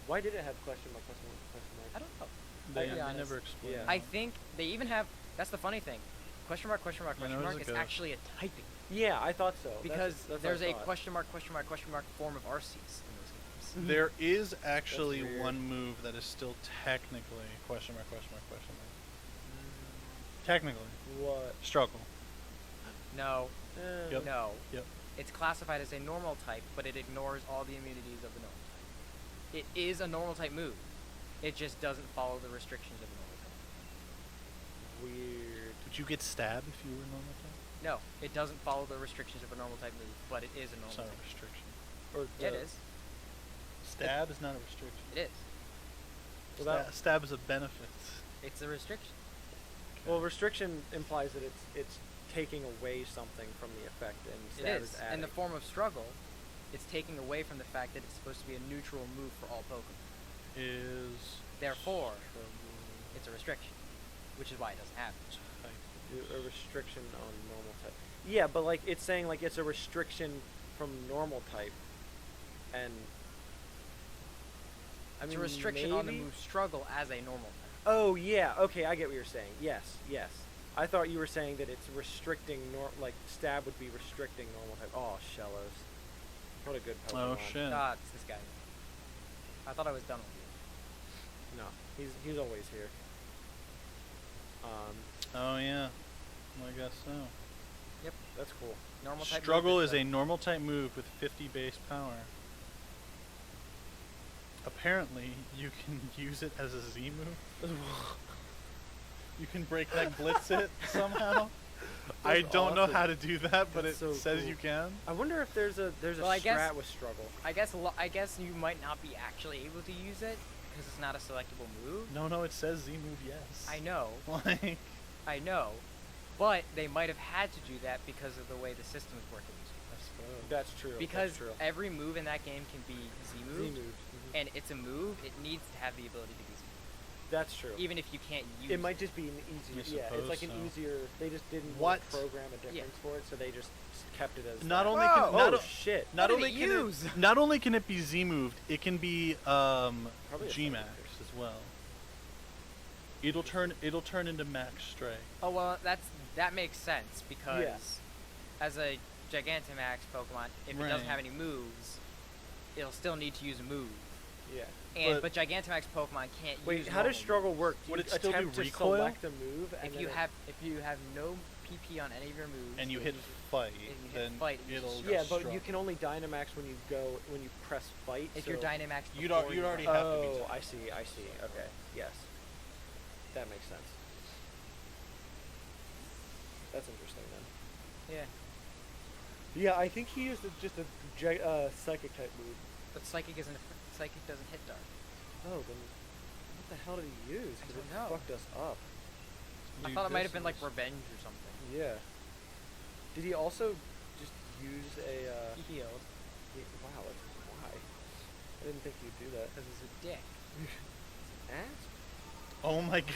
Speaker 2: Why did it have question mark, question mark, question mark?
Speaker 3: I don't know.
Speaker 1: They,
Speaker 3: to be
Speaker 1: they
Speaker 3: honest.
Speaker 1: never explained.
Speaker 2: Yeah.
Speaker 3: I think they even have. That's the funny thing. Question mark, question mark,
Speaker 1: I know
Speaker 3: question
Speaker 1: it's
Speaker 3: mark
Speaker 1: a
Speaker 3: is
Speaker 1: ghost.
Speaker 3: actually a typing
Speaker 2: Yeah, I thought so.
Speaker 3: because
Speaker 2: that's
Speaker 3: there's
Speaker 2: what I
Speaker 3: a
Speaker 2: thought.
Speaker 3: question mark form of Arceus in those games.
Speaker 1: There is actually
Speaker 2: weird.
Speaker 1: one move that is still technically question mark, question mark, question mark. Technically.
Speaker 2: What?
Speaker 1: Struggle.
Speaker 3: No,
Speaker 1: Yep.
Speaker 3: no.
Speaker 1: Yep.
Speaker 3: It's classified as a normal type, but it ignores all the immunities of the normal type. It is a normal type move. It just doesn't follow the restrictions of a normal type.
Speaker 2: Weird.
Speaker 1: Did you get stabbed if you were normal type?
Speaker 3: No, it doesn't follow the restrictions of a normal type move, but it is a
Speaker 1: It's
Speaker 3: normal
Speaker 1: not a
Speaker 3: type.
Speaker 1: restriction.
Speaker 2: Or
Speaker 3: Yeah, it
Speaker 2: the-
Speaker 3: is.
Speaker 1: Stab is not a restriction.
Speaker 3: It is.
Speaker 2: Well, that-
Speaker 1: Stab is a benefit.
Speaker 3: It's a restriction.
Speaker 2: Well, restriction implies that it's taking away something from the effect, and
Speaker 3: It
Speaker 2: stab
Speaker 3: is.
Speaker 2: adding.
Speaker 3: In the form of struggle, it's taking away from the fact that it's supposed to be a neutral move for all Pokemon.
Speaker 1: Is
Speaker 3: Therefore,
Speaker 1: struggle
Speaker 3: it's a restriction, which is why it doesn't have it.
Speaker 2: A restriction on normal type. Yeah, but like it's saying like it's a restriction from normal type, and I
Speaker 3: It's
Speaker 2: mean
Speaker 3: a restriction on the
Speaker 2: maybe?
Speaker 3: move struggle as a normal type.
Speaker 2: Oh yeah, okay, I get what you're saying. Yes, yes. I thought you were saying that it's restricting like stab would be restricting normal type. Oh, Shellos. What a good Pokemon.
Speaker 1: Oh shit.
Speaker 3: Ah, it's this guy. I thought I was done with you.
Speaker 2: No, he's always here.
Speaker 1: Oh yeah. I guess so.
Speaker 3: Yep.
Speaker 2: That's cool.
Speaker 3: Normal type.
Speaker 1: Struggle
Speaker 3: move
Speaker 1: is a normal type move with 50 base power. Apparently, you can use it as a Z move. You can breakneck blitz it somehow. I
Speaker 2: That's
Speaker 1: don't know
Speaker 2: awesome.
Speaker 1: how to do that, but
Speaker 2: That's
Speaker 1: it
Speaker 2: so
Speaker 1: says
Speaker 2: cool.
Speaker 1: you can.
Speaker 2: I wonder if there's a
Speaker 3: Well, I
Speaker 2: strat
Speaker 3: guess-
Speaker 2: with struggle.
Speaker 3: I guess you might not be actually able to use it because it's not a selectable move.
Speaker 1: No, it says Z move yes.
Speaker 3: I know.
Speaker 1: Like,
Speaker 3: I know. But they might have had to do that because of the way the system is working.
Speaker 2: That's true.
Speaker 3: Because
Speaker 2: that's true.
Speaker 3: every move in that game can be Z
Speaker 2: Z
Speaker 3: moved,
Speaker 2: moved.
Speaker 3: and it's a move. It needs to have the ability to be Z moved,
Speaker 2: That's true.
Speaker 3: even if you can't use
Speaker 2: It might just be an easier.
Speaker 1: I
Speaker 2: Yeah, it's like an
Speaker 1: suppose so.
Speaker 2: easier. They just didn't
Speaker 1: What?
Speaker 2: program a difference for it, so they just kept it as.
Speaker 1: Not
Speaker 2: that.
Speaker 1: only
Speaker 3: Whoa!
Speaker 1: can not,
Speaker 2: Oh
Speaker 1: o-
Speaker 2: shit!
Speaker 1: not
Speaker 3: What
Speaker 1: only
Speaker 3: did it
Speaker 1: can
Speaker 3: use?
Speaker 1: it not only can it be Z moved, it can be
Speaker 2: Probably a
Speaker 1: G max
Speaker 2: second.
Speaker 1: as well. It'll turn into max strike.
Speaker 3: Oh well, that makes sense because as a Gigantamax Pokemon, if it doesn't
Speaker 1: Right.
Speaker 3: have any moves, it'll still need to use a move.
Speaker 2: Yeah.
Speaker 3: But Gigantamax Pokemon can't use.
Speaker 2: Wait, how does
Speaker 3: normal
Speaker 2: struggle work? Do
Speaker 1: Would
Speaker 2: you
Speaker 1: it still do
Speaker 2: attempt to
Speaker 1: recoil?
Speaker 2: select a move, and
Speaker 3: moves. If you have no PP on any of your moves,
Speaker 1: And you
Speaker 3: then
Speaker 1: hit
Speaker 3: just-
Speaker 1: fight,
Speaker 3: and you hit
Speaker 1: then
Speaker 3: fight, you
Speaker 1: it'll.
Speaker 3: just-
Speaker 2: yeah, but
Speaker 1: struggle.
Speaker 2: you can only Dynamax when you press fight.
Speaker 3: if
Speaker 2: so
Speaker 3: you're Dynamax,
Speaker 1: You'd
Speaker 3: before
Speaker 1: al-
Speaker 3: you
Speaker 1: you'd already
Speaker 3: fight.
Speaker 1: have to be
Speaker 2: Oh,
Speaker 1: Dynamax.
Speaker 2: I see. Okay, yes, that makes sense. That's interesting then.
Speaker 3: Yeah,
Speaker 2: Yeah, I think he used just a psychic type move.
Speaker 3: but Psychic doesn't hit Dark.
Speaker 2: Oh, then what the hell did he use?
Speaker 3: I
Speaker 2: 'Cause
Speaker 3: don't
Speaker 2: it
Speaker 3: know.
Speaker 2: fucked us up.
Speaker 3: I
Speaker 1: Dude,
Speaker 3: thought it might
Speaker 1: this
Speaker 3: have been like
Speaker 1: is-
Speaker 3: Revenge or something.
Speaker 2: Yeah. Did he also just use a?
Speaker 3: He healed
Speaker 2: Wow, why? I didn't think you'd do that.
Speaker 3: because he's a dick.
Speaker 2: Ass?
Speaker 1: Oh my god!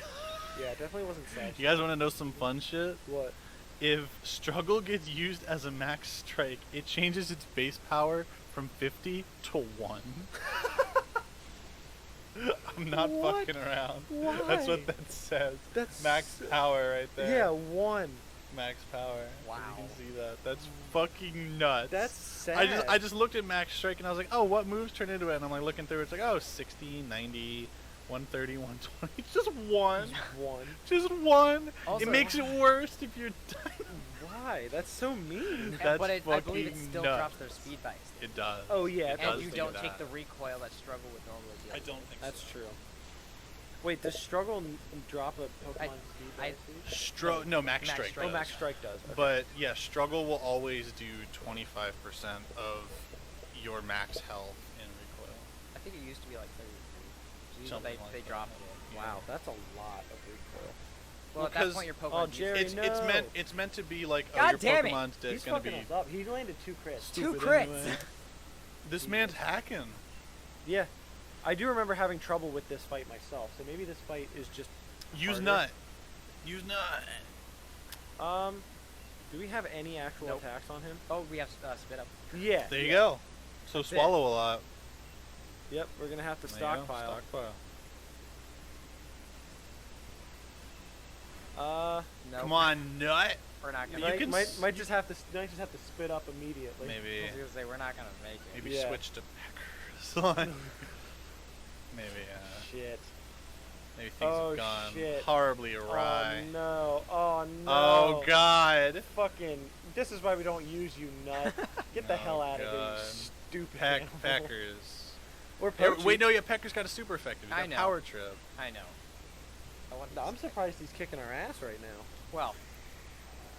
Speaker 2: Yeah, it definitely wasn't sad.
Speaker 1: You guys want to know some fun shit?
Speaker 2: What?
Speaker 1: If Struggle gets used as a max strike, it changes its base power from 50 to 1. I'm not
Speaker 2: What?
Speaker 1: fucking around.
Speaker 2: Why?
Speaker 1: That's what that says.
Speaker 2: That's
Speaker 1: max power right there.
Speaker 2: Yeah, 1.
Speaker 1: Max power.
Speaker 3: Wow.
Speaker 1: You can see that. That's fucking nuts.
Speaker 2: That's sad.
Speaker 1: I just looked at max strike and I was like, oh, what moves turn into it? And I'm like looking through. It's like, oh, 60, 90, 130, 120. It's just one.
Speaker 2: 1.
Speaker 1: Just one.
Speaker 3: Also-
Speaker 1: it makes it worse if you're.
Speaker 2: Why? That's so mean.
Speaker 1: That's
Speaker 3: but I believe it
Speaker 1: fucking
Speaker 3: still
Speaker 1: nuts.
Speaker 3: drops their speed by a stick.
Speaker 1: It does.
Speaker 2: Oh, yeah, it
Speaker 1: It
Speaker 2: does
Speaker 3: And you
Speaker 1: do
Speaker 3: don't
Speaker 1: that.
Speaker 3: take the recoil that Struggle would normally do.
Speaker 1: I don't think
Speaker 2: That's
Speaker 1: so.
Speaker 2: true. Wait, does Struggle drop a Pokemon speed by
Speaker 3: I-
Speaker 2: speed?
Speaker 1: No, max
Speaker 3: Max
Speaker 1: strike.
Speaker 3: strike.
Speaker 2: Oh, Max Strike does. Okay.
Speaker 1: But yeah, Struggle will always do 25% of your max health in recoil.
Speaker 3: I think it used to be like 33.
Speaker 1: Something
Speaker 3: They
Speaker 1: like that.
Speaker 3: dropped it.
Speaker 2: Wow, that's a lot of recoil.
Speaker 3: Well, at that
Speaker 1: 'cause-
Speaker 3: point, your
Speaker 2: Oh,
Speaker 3: Pokemon used
Speaker 2: Jerry,
Speaker 1: It's
Speaker 2: no.
Speaker 1: meant to be like, oh,
Speaker 3: God
Speaker 1: your
Speaker 3: damn it.
Speaker 1: Pokemon's
Speaker 2: He's
Speaker 1: gonna
Speaker 2: fucking
Speaker 1: be
Speaker 2: us up. He landed 2 crits.
Speaker 3: Two
Speaker 1: stupid
Speaker 3: crits.
Speaker 1: anyway. This man's hacking.
Speaker 2: Yeah. I do remember having trouble with this fight myself, so maybe this fight is just
Speaker 1: Use
Speaker 2: harder.
Speaker 1: nut. Use nut.
Speaker 2: Do we have any actual
Speaker 3: Nope.
Speaker 2: attacks on him?
Speaker 3: Oh, we have Spit Up.
Speaker 2: Yeah.
Speaker 1: There you
Speaker 2: yeah.
Speaker 1: go. So
Speaker 2: That's it.
Speaker 1: swallow a lot.
Speaker 2: Yep, we're gonna have to
Speaker 1: There you go.
Speaker 2: stockpile.
Speaker 1: Stockpile.
Speaker 3: No.
Speaker 1: Come on, nut.
Speaker 3: We're not
Speaker 1: You
Speaker 3: gonna.
Speaker 2: Might,
Speaker 1: can
Speaker 2: might,
Speaker 1: s-
Speaker 2: might just have to spit up immediately.
Speaker 3: I
Speaker 1: Maybe
Speaker 3: was gonna say we're not gonna make it.
Speaker 1: maybe
Speaker 2: Yeah.
Speaker 1: switch to Packers. maybe
Speaker 2: Shit.
Speaker 1: maybe things
Speaker 2: Oh,
Speaker 1: have gone
Speaker 2: shit.
Speaker 1: horribly awry.
Speaker 2: Oh no. Oh no.
Speaker 1: Oh god.
Speaker 2: Fucking. This is why we don't use you, nut. Get the
Speaker 1: Oh,
Speaker 2: hell out of here,
Speaker 1: God.
Speaker 2: you stupid.
Speaker 1: Pack
Speaker 2: animal.
Speaker 1: Packers.
Speaker 2: Or
Speaker 1: Hey,
Speaker 2: Pochi.
Speaker 1: wait, no, yeah, Pecker's got a super effective. He's
Speaker 3: I
Speaker 1: got
Speaker 3: know.
Speaker 1: Power Trip.
Speaker 3: I know. I want
Speaker 2: No, I'm surprised he's kicking our ass right now.
Speaker 3: Well,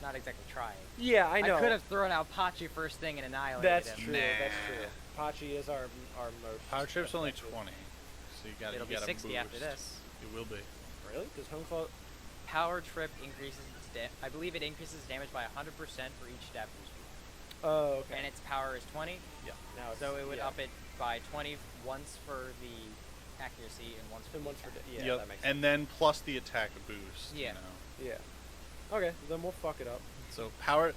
Speaker 3: not exactly trying.
Speaker 2: Yeah, I know.
Speaker 3: could have thrown out Pachi first thing and annihilated
Speaker 2: That's
Speaker 3: him.
Speaker 2: true.
Speaker 1: Nah.
Speaker 2: That's true. Pachi is our most.
Speaker 1: Power Trip's only
Speaker 2: effective.
Speaker 1: 20, so you got
Speaker 3: It'll
Speaker 1: you
Speaker 3: be
Speaker 1: got
Speaker 3: 60 after this.
Speaker 1: It will be.
Speaker 2: Really? Does Home Claw?
Speaker 3: Power Trip increases its I believe it increases damage by 100% for each stab boost.
Speaker 2: Oh, okay.
Speaker 3: And its power is 20,
Speaker 1: Yeah.
Speaker 2: Now it's,
Speaker 3: so it would
Speaker 2: yeah.
Speaker 3: up it by 20 once for the accuracy and once for
Speaker 2: And
Speaker 3: the
Speaker 2: once for
Speaker 3: attack.
Speaker 2: yeah,
Speaker 1: Yep.
Speaker 2: that makes sense.
Speaker 1: And then plus the attack boost.
Speaker 3: Yeah.
Speaker 1: You know?
Speaker 2: Yeah. Okay, then we'll fuck it up.
Speaker 1: So Power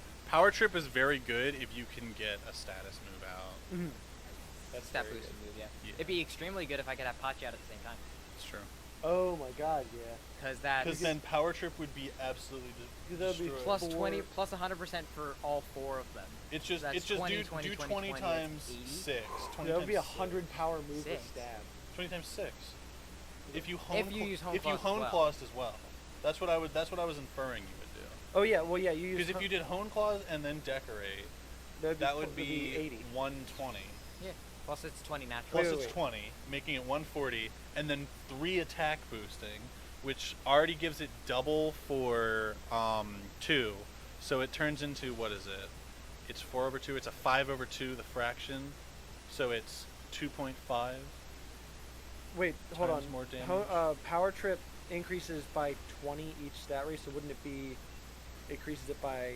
Speaker 1: Trip is very good if you can get a status move out.
Speaker 2: That's
Speaker 3: Stat
Speaker 2: very
Speaker 3: boosting
Speaker 2: good.
Speaker 3: move, yeah.
Speaker 1: Yeah.
Speaker 3: It'd be extremely good if I could have Pachi out at the same time.
Speaker 1: It's true.
Speaker 2: Oh my god, yeah.
Speaker 3: Because that
Speaker 1: Because then Power Trip would be absolutely
Speaker 2: That'd be
Speaker 1: destroyed.
Speaker 3: plus
Speaker 2: four-
Speaker 3: 20 plus 100% for all 4 of them.
Speaker 1: It's just
Speaker 3: that's
Speaker 1: it's just
Speaker 3: 20,
Speaker 1: do
Speaker 3: 20,
Speaker 1: do
Speaker 3: 20,
Speaker 1: 20
Speaker 3: that's
Speaker 1: times
Speaker 3: 80.
Speaker 1: 6. 20
Speaker 2: That would be
Speaker 1: times
Speaker 2: 100 power move with
Speaker 3: Six.
Speaker 2: stab.
Speaker 1: 20 times 6. If you hone
Speaker 3: If you use Hone
Speaker 1: if you
Speaker 3: Claws as
Speaker 1: hone
Speaker 3: well.
Speaker 1: claws as well. That's what I was inferring you would do.
Speaker 2: Oh yeah, well yeah, you use.
Speaker 1: Because if you did hone claws and then decorate, that would be
Speaker 2: 80.
Speaker 1: 120.
Speaker 3: Yeah. Plus it's 20 natural.
Speaker 1: Plus
Speaker 2: Wait,
Speaker 1: it's
Speaker 2: wait.
Speaker 1: 20, making it 140, and then 3 attack boosting, which already gives it double for 2. So it turns into, what is it? It's 4 over 2. It's a 5 over 2, the fraction. So it's 2.5.
Speaker 2: Wait, hold on.
Speaker 1: times more
Speaker 2: Power Trip increases by 20 each stat race, so wouldn't it be? Increases it by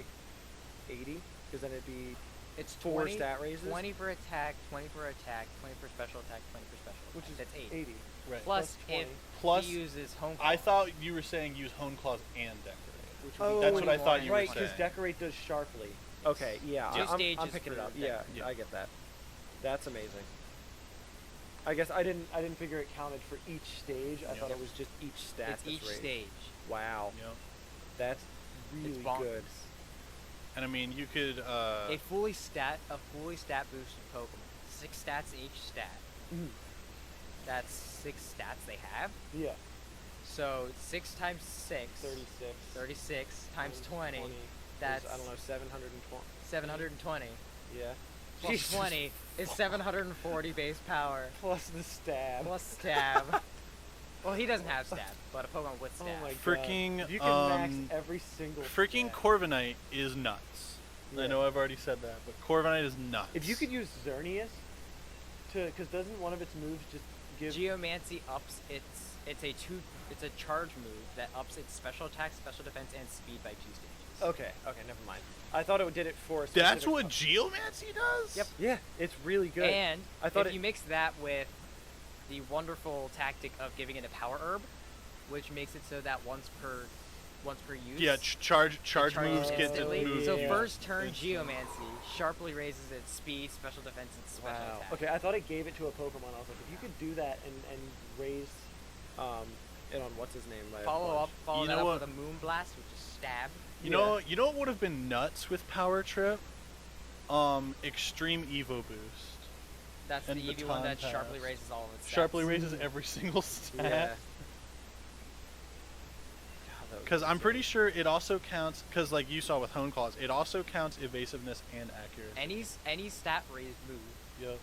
Speaker 2: 80, because then it'd be
Speaker 3: It's
Speaker 2: 4
Speaker 3: 20,
Speaker 2: stat raises,
Speaker 3: 20 for attack, 20 for attack, 20 for special attack, 20 for special
Speaker 2: which
Speaker 3: attack.
Speaker 2: is
Speaker 3: That's 8.
Speaker 2: 80.
Speaker 1: Right.
Speaker 3: Plus,
Speaker 2: plus
Speaker 3: if
Speaker 2: 20.
Speaker 1: Plus,
Speaker 3: he uses home
Speaker 1: I
Speaker 3: claws.
Speaker 1: thought you were saying use hone claws and decorate.
Speaker 2: Which would be
Speaker 1: That's what I
Speaker 2: 20
Speaker 1: thought you were
Speaker 2: right,
Speaker 1: saying.
Speaker 2: because decorate does sharply. Okay, yeah,
Speaker 3: Two
Speaker 2: I'm
Speaker 3: stages
Speaker 2: picking it
Speaker 3: for
Speaker 2: up. Yeah,
Speaker 1: Yeah.
Speaker 2: I get that. That's amazing. I guess I didn't figure it counted for each stage. I
Speaker 1: Yep.
Speaker 2: thought it was just each stat.
Speaker 3: It's
Speaker 2: that's
Speaker 3: each
Speaker 2: raised.
Speaker 3: stage.
Speaker 2: Wow,
Speaker 1: Yep.
Speaker 2: that's
Speaker 3: It's
Speaker 2: really
Speaker 3: bonkers.
Speaker 2: good.
Speaker 1: And I mean, you could.
Speaker 3: A fully stat boosted Pokemon. 6 stats each stat.
Speaker 2: Mhm.
Speaker 3: That's 6 stats they have.
Speaker 2: Yeah,
Speaker 3: So 6 times 6.
Speaker 2: 36.
Speaker 3: 36 times 20. That's
Speaker 2: I don't know, 720.
Speaker 3: 720.
Speaker 2: Yeah.
Speaker 3: Plus
Speaker 2: Jesus
Speaker 3: 20 is 740 base power.
Speaker 2: Plus the stab.
Speaker 3: Plus stab. Well, he doesn't have stab, but a Pokemon with
Speaker 2: Oh
Speaker 3: stab.
Speaker 2: my
Speaker 1: Freaking,
Speaker 2: god. If you can max
Speaker 1: um,
Speaker 2: every single.
Speaker 1: freaking
Speaker 2: stat.
Speaker 1: Corviknight is nuts. I
Speaker 2: Yeah.
Speaker 1: know I've already said that, but Corviknight is nuts.
Speaker 2: If you could use Xerneas because doesn't one of its moves just give?
Speaker 3: Geomancy ups it's a charge move that ups its special attack, special defense, and speed by 2 stages.
Speaker 2: Okay, never mind. I thought it did it for. A
Speaker 1: That's
Speaker 2: specific
Speaker 1: what Geomancy does?
Speaker 3: Yep.
Speaker 2: Yeah, it's really good.
Speaker 3: And
Speaker 2: I thought
Speaker 3: if
Speaker 2: it-
Speaker 3: you mix that with the wonderful tactic of giving it a power herb, which makes it so that once per use,
Speaker 1: Yeah, charge
Speaker 3: it charges
Speaker 1: moves get
Speaker 3: instantly.
Speaker 1: moved.
Speaker 3: So
Speaker 2: yeah.
Speaker 3: first turn
Speaker 1: Instantly.
Speaker 3: Geomancy sharply raises its speed, special defense, and special
Speaker 2: Wow.
Speaker 3: attack.
Speaker 2: Okay, I thought it gave it to a Pokemon. I was like, if you could do that and raise it on what's his name?
Speaker 3: Follow
Speaker 1: You
Speaker 3: that
Speaker 1: know
Speaker 3: up
Speaker 1: what?
Speaker 3: with a Moonblast, which is stab.
Speaker 1: You know what would have been nuts with Power Trip? Extreme Evo Boost.
Speaker 3: That's
Speaker 1: And
Speaker 3: the EV one that
Speaker 1: Baton
Speaker 3: sharply
Speaker 1: Pass.
Speaker 3: raises all of its stats.
Speaker 1: Sharply raises every single stat.
Speaker 2: Yeah.
Speaker 1: Because I'm pretty sure it also counts, because like you saw with Hone Claws, it also counts evasiveness and accuracy.
Speaker 3: Any stat raised move,
Speaker 1: Yep.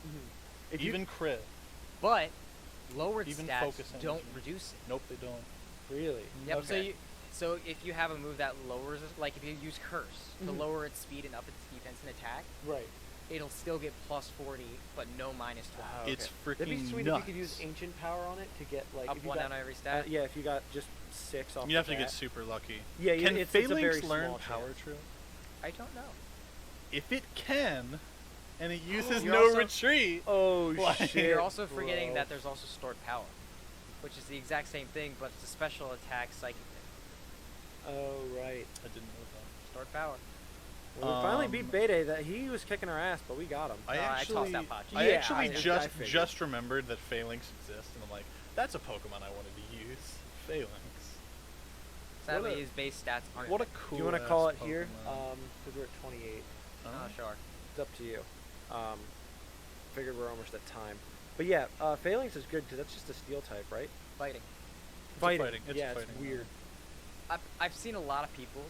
Speaker 2: If you-
Speaker 1: Even crit.
Speaker 3: but lowered
Speaker 1: Even
Speaker 3: stats
Speaker 1: focus
Speaker 3: don't
Speaker 1: energy.
Speaker 3: reduce it.
Speaker 1: Nope, they don't.
Speaker 2: really.
Speaker 3: Yep.
Speaker 2: Okay.
Speaker 3: So if you have a move that lowers, like if you use Curse to
Speaker 2: Mhm.
Speaker 3: lower its speed and up its defense and attack,
Speaker 2: Right.
Speaker 3: it'll still get plus 40, but no minus 20.
Speaker 2: Wow,
Speaker 1: It's
Speaker 2: okay. That'd be
Speaker 1: freaking
Speaker 2: sweet
Speaker 1: nuts.
Speaker 2: if you could use Ancient Power on it to get like
Speaker 3: Up
Speaker 2: if you
Speaker 3: 1
Speaker 2: got,
Speaker 3: on every stat.
Speaker 2: yeah, if you got just 6 off.
Speaker 1: You have
Speaker 2: the
Speaker 1: to get
Speaker 2: bat.
Speaker 1: super lucky.
Speaker 2: Yeah,
Speaker 1: Can
Speaker 2: it's a very
Speaker 1: Phalanx learn
Speaker 2: small
Speaker 1: Power
Speaker 2: chance.
Speaker 1: Trip?
Speaker 3: I don't know.
Speaker 1: If it can, and it uses
Speaker 3: You're
Speaker 1: no
Speaker 3: also-
Speaker 1: retreat.
Speaker 2: Oh
Speaker 1: Like-
Speaker 2: shit!
Speaker 3: You're also forgetting
Speaker 2: bro.
Speaker 3: that there's also stored power, which is the exact same thing, but it's a special attack psychic thing.
Speaker 2: Oh right.
Speaker 1: I didn't know
Speaker 3: Stored power.
Speaker 2: Well, we finally
Speaker 1: Um,
Speaker 2: beat Bede. That he was kicking our ass, but we got him.
Speaker 1: that.
Speaker 3: I tossed out Pachi.
Speaker 1: I
Speaker 2: Yeah,
Speaker 1: actually
Speaker 2: I figured.
Speaker 1: just remembered that Phalanx exists, and I'm like, that's a Pokemon I wanted to use. Phalanx.
Speaker 3: Sadly,
Speaker 2: What a-
Speaker 3: his base stats aren't.
Speaker 1: What a
Speaker 3: that
Speaker 1: cool.
Speaker 2: Do you want to call it
Speaker 1: ass
Speaker 2: here?
Speaker 1: Pokemon.
Speaker 2: Because we're at 28.
Speaker 3: good. Oh, sure.
Speaker 2: It's up to you. Figured we're almost at time. But yeah, Phalanx is good because that's just a steel type, right?
Speaker 3: Fighting.
Speaker 1: It's a fighting. It's a
Speaker 2: yeah,
Speaker 1: fighting
Speaker 2: it's weird.
Speaker 3: I've seen a lot of people,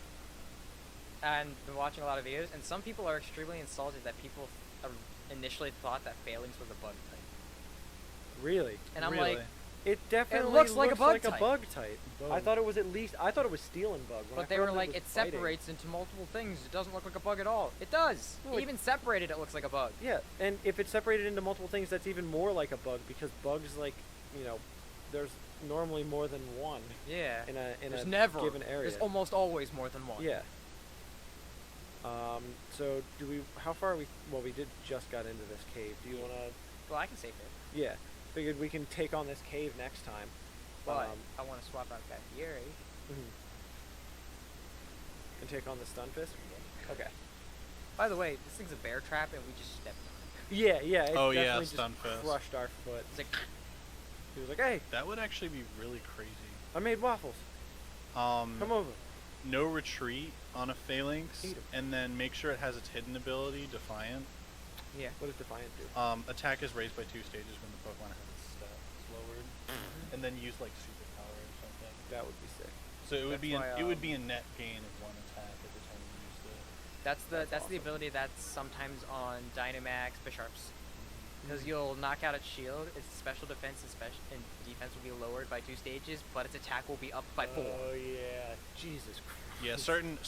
Speaker 3: and been watching a lot of videos, and some people are extremely insulted that people initially thought that Phalanx was a bug type.
Speaker 2: Really?
Speaker 3: And I'm
Speaker 1: Really?
Speaker 3: like,
Speaker 2: It definitely
Speaker 3: looks like a bug
Speaker 2: a
Speaker 3: type.
Speaker 2: bug type. I
Speaker 1: Bug.
Speaker 2: thought it was I thought it was steel and bug. When I
Speaker 3: but they
Speaker 2: found
Speaker 3: were
Speaker 2: out
Speaker 3: like,
Speaker 2: was
Speaker 3: it
Speaker 2: fighting.
Speaker 3: separates into multiple things. It doesn't look like a bug at all. It does.
Speaker 2: No, it-
Speaker 3: Even separated, it looks like a bug.
Speaker 2: Yeah, and if it's separated into multiple things, that's even more like a bug because bugs, like, there's normally more than one
Speaker 3: Yeah.
Speaker 2: in
Speaker 3: There's
Speaker 2: a
Speaker 3: never.
Speaker 2: given area.
Speaker 3: There's almost always more than one.
Speaker 2: Yeah. So how far are we? Well, we just got into this cave. Do you want to?
Speaker 3: Well, I can save it.
Speaker 2: Yeah. Figured we can take on this cave next time.
Speaker 3: But I want to swap out that Fury.
Speaker 2: And take on the Stunfisk. Okay.
Speaker 3: By the way, this thing's a bear trap, and we just stepped on it.
Speaker 2: Yeah. It
Speaker 1: Oh, yeah,
Speaker 2: definitely just
Speaker 1: Stunfisk.
Speaker 2: crushed our foot.
Speaker 3: It's like,
Speaker 2: He was like, "Hey,
Speaker 1: That would actually be really crazy.
Speaker 2: I made waffles. Come over."
Speaker 1: No retreat on a Phalanx,
Speaker 2: Eat 'em.
Speaker 1: and then make sure it has its hidden ability, Defiant.
Speaker 3: yeah.
Speaker 2: What does Defiant do?
Speaker 1: Attack is raised by 2 stages when the Pokemon has its stats lowered, and then use like superpower or something.
Speaker 2: That would be sick.
Speaker 1: So it would
Speaker 3: That's why,
Speaker 1: it would be a net gain of 1 attack every time you used it.
Speaker 3: That's the
Speaker 2: awesome.
Speaker 3: ability that's sometimes on Dynamax Bisharps. Because you'll knock out its shield, its special defense and defense will be lowered by 2 stages, but its attack will be up by 4.
Speaker 2: Oh yeah, Jesus Christ.
Speaker 1: Yeah, certain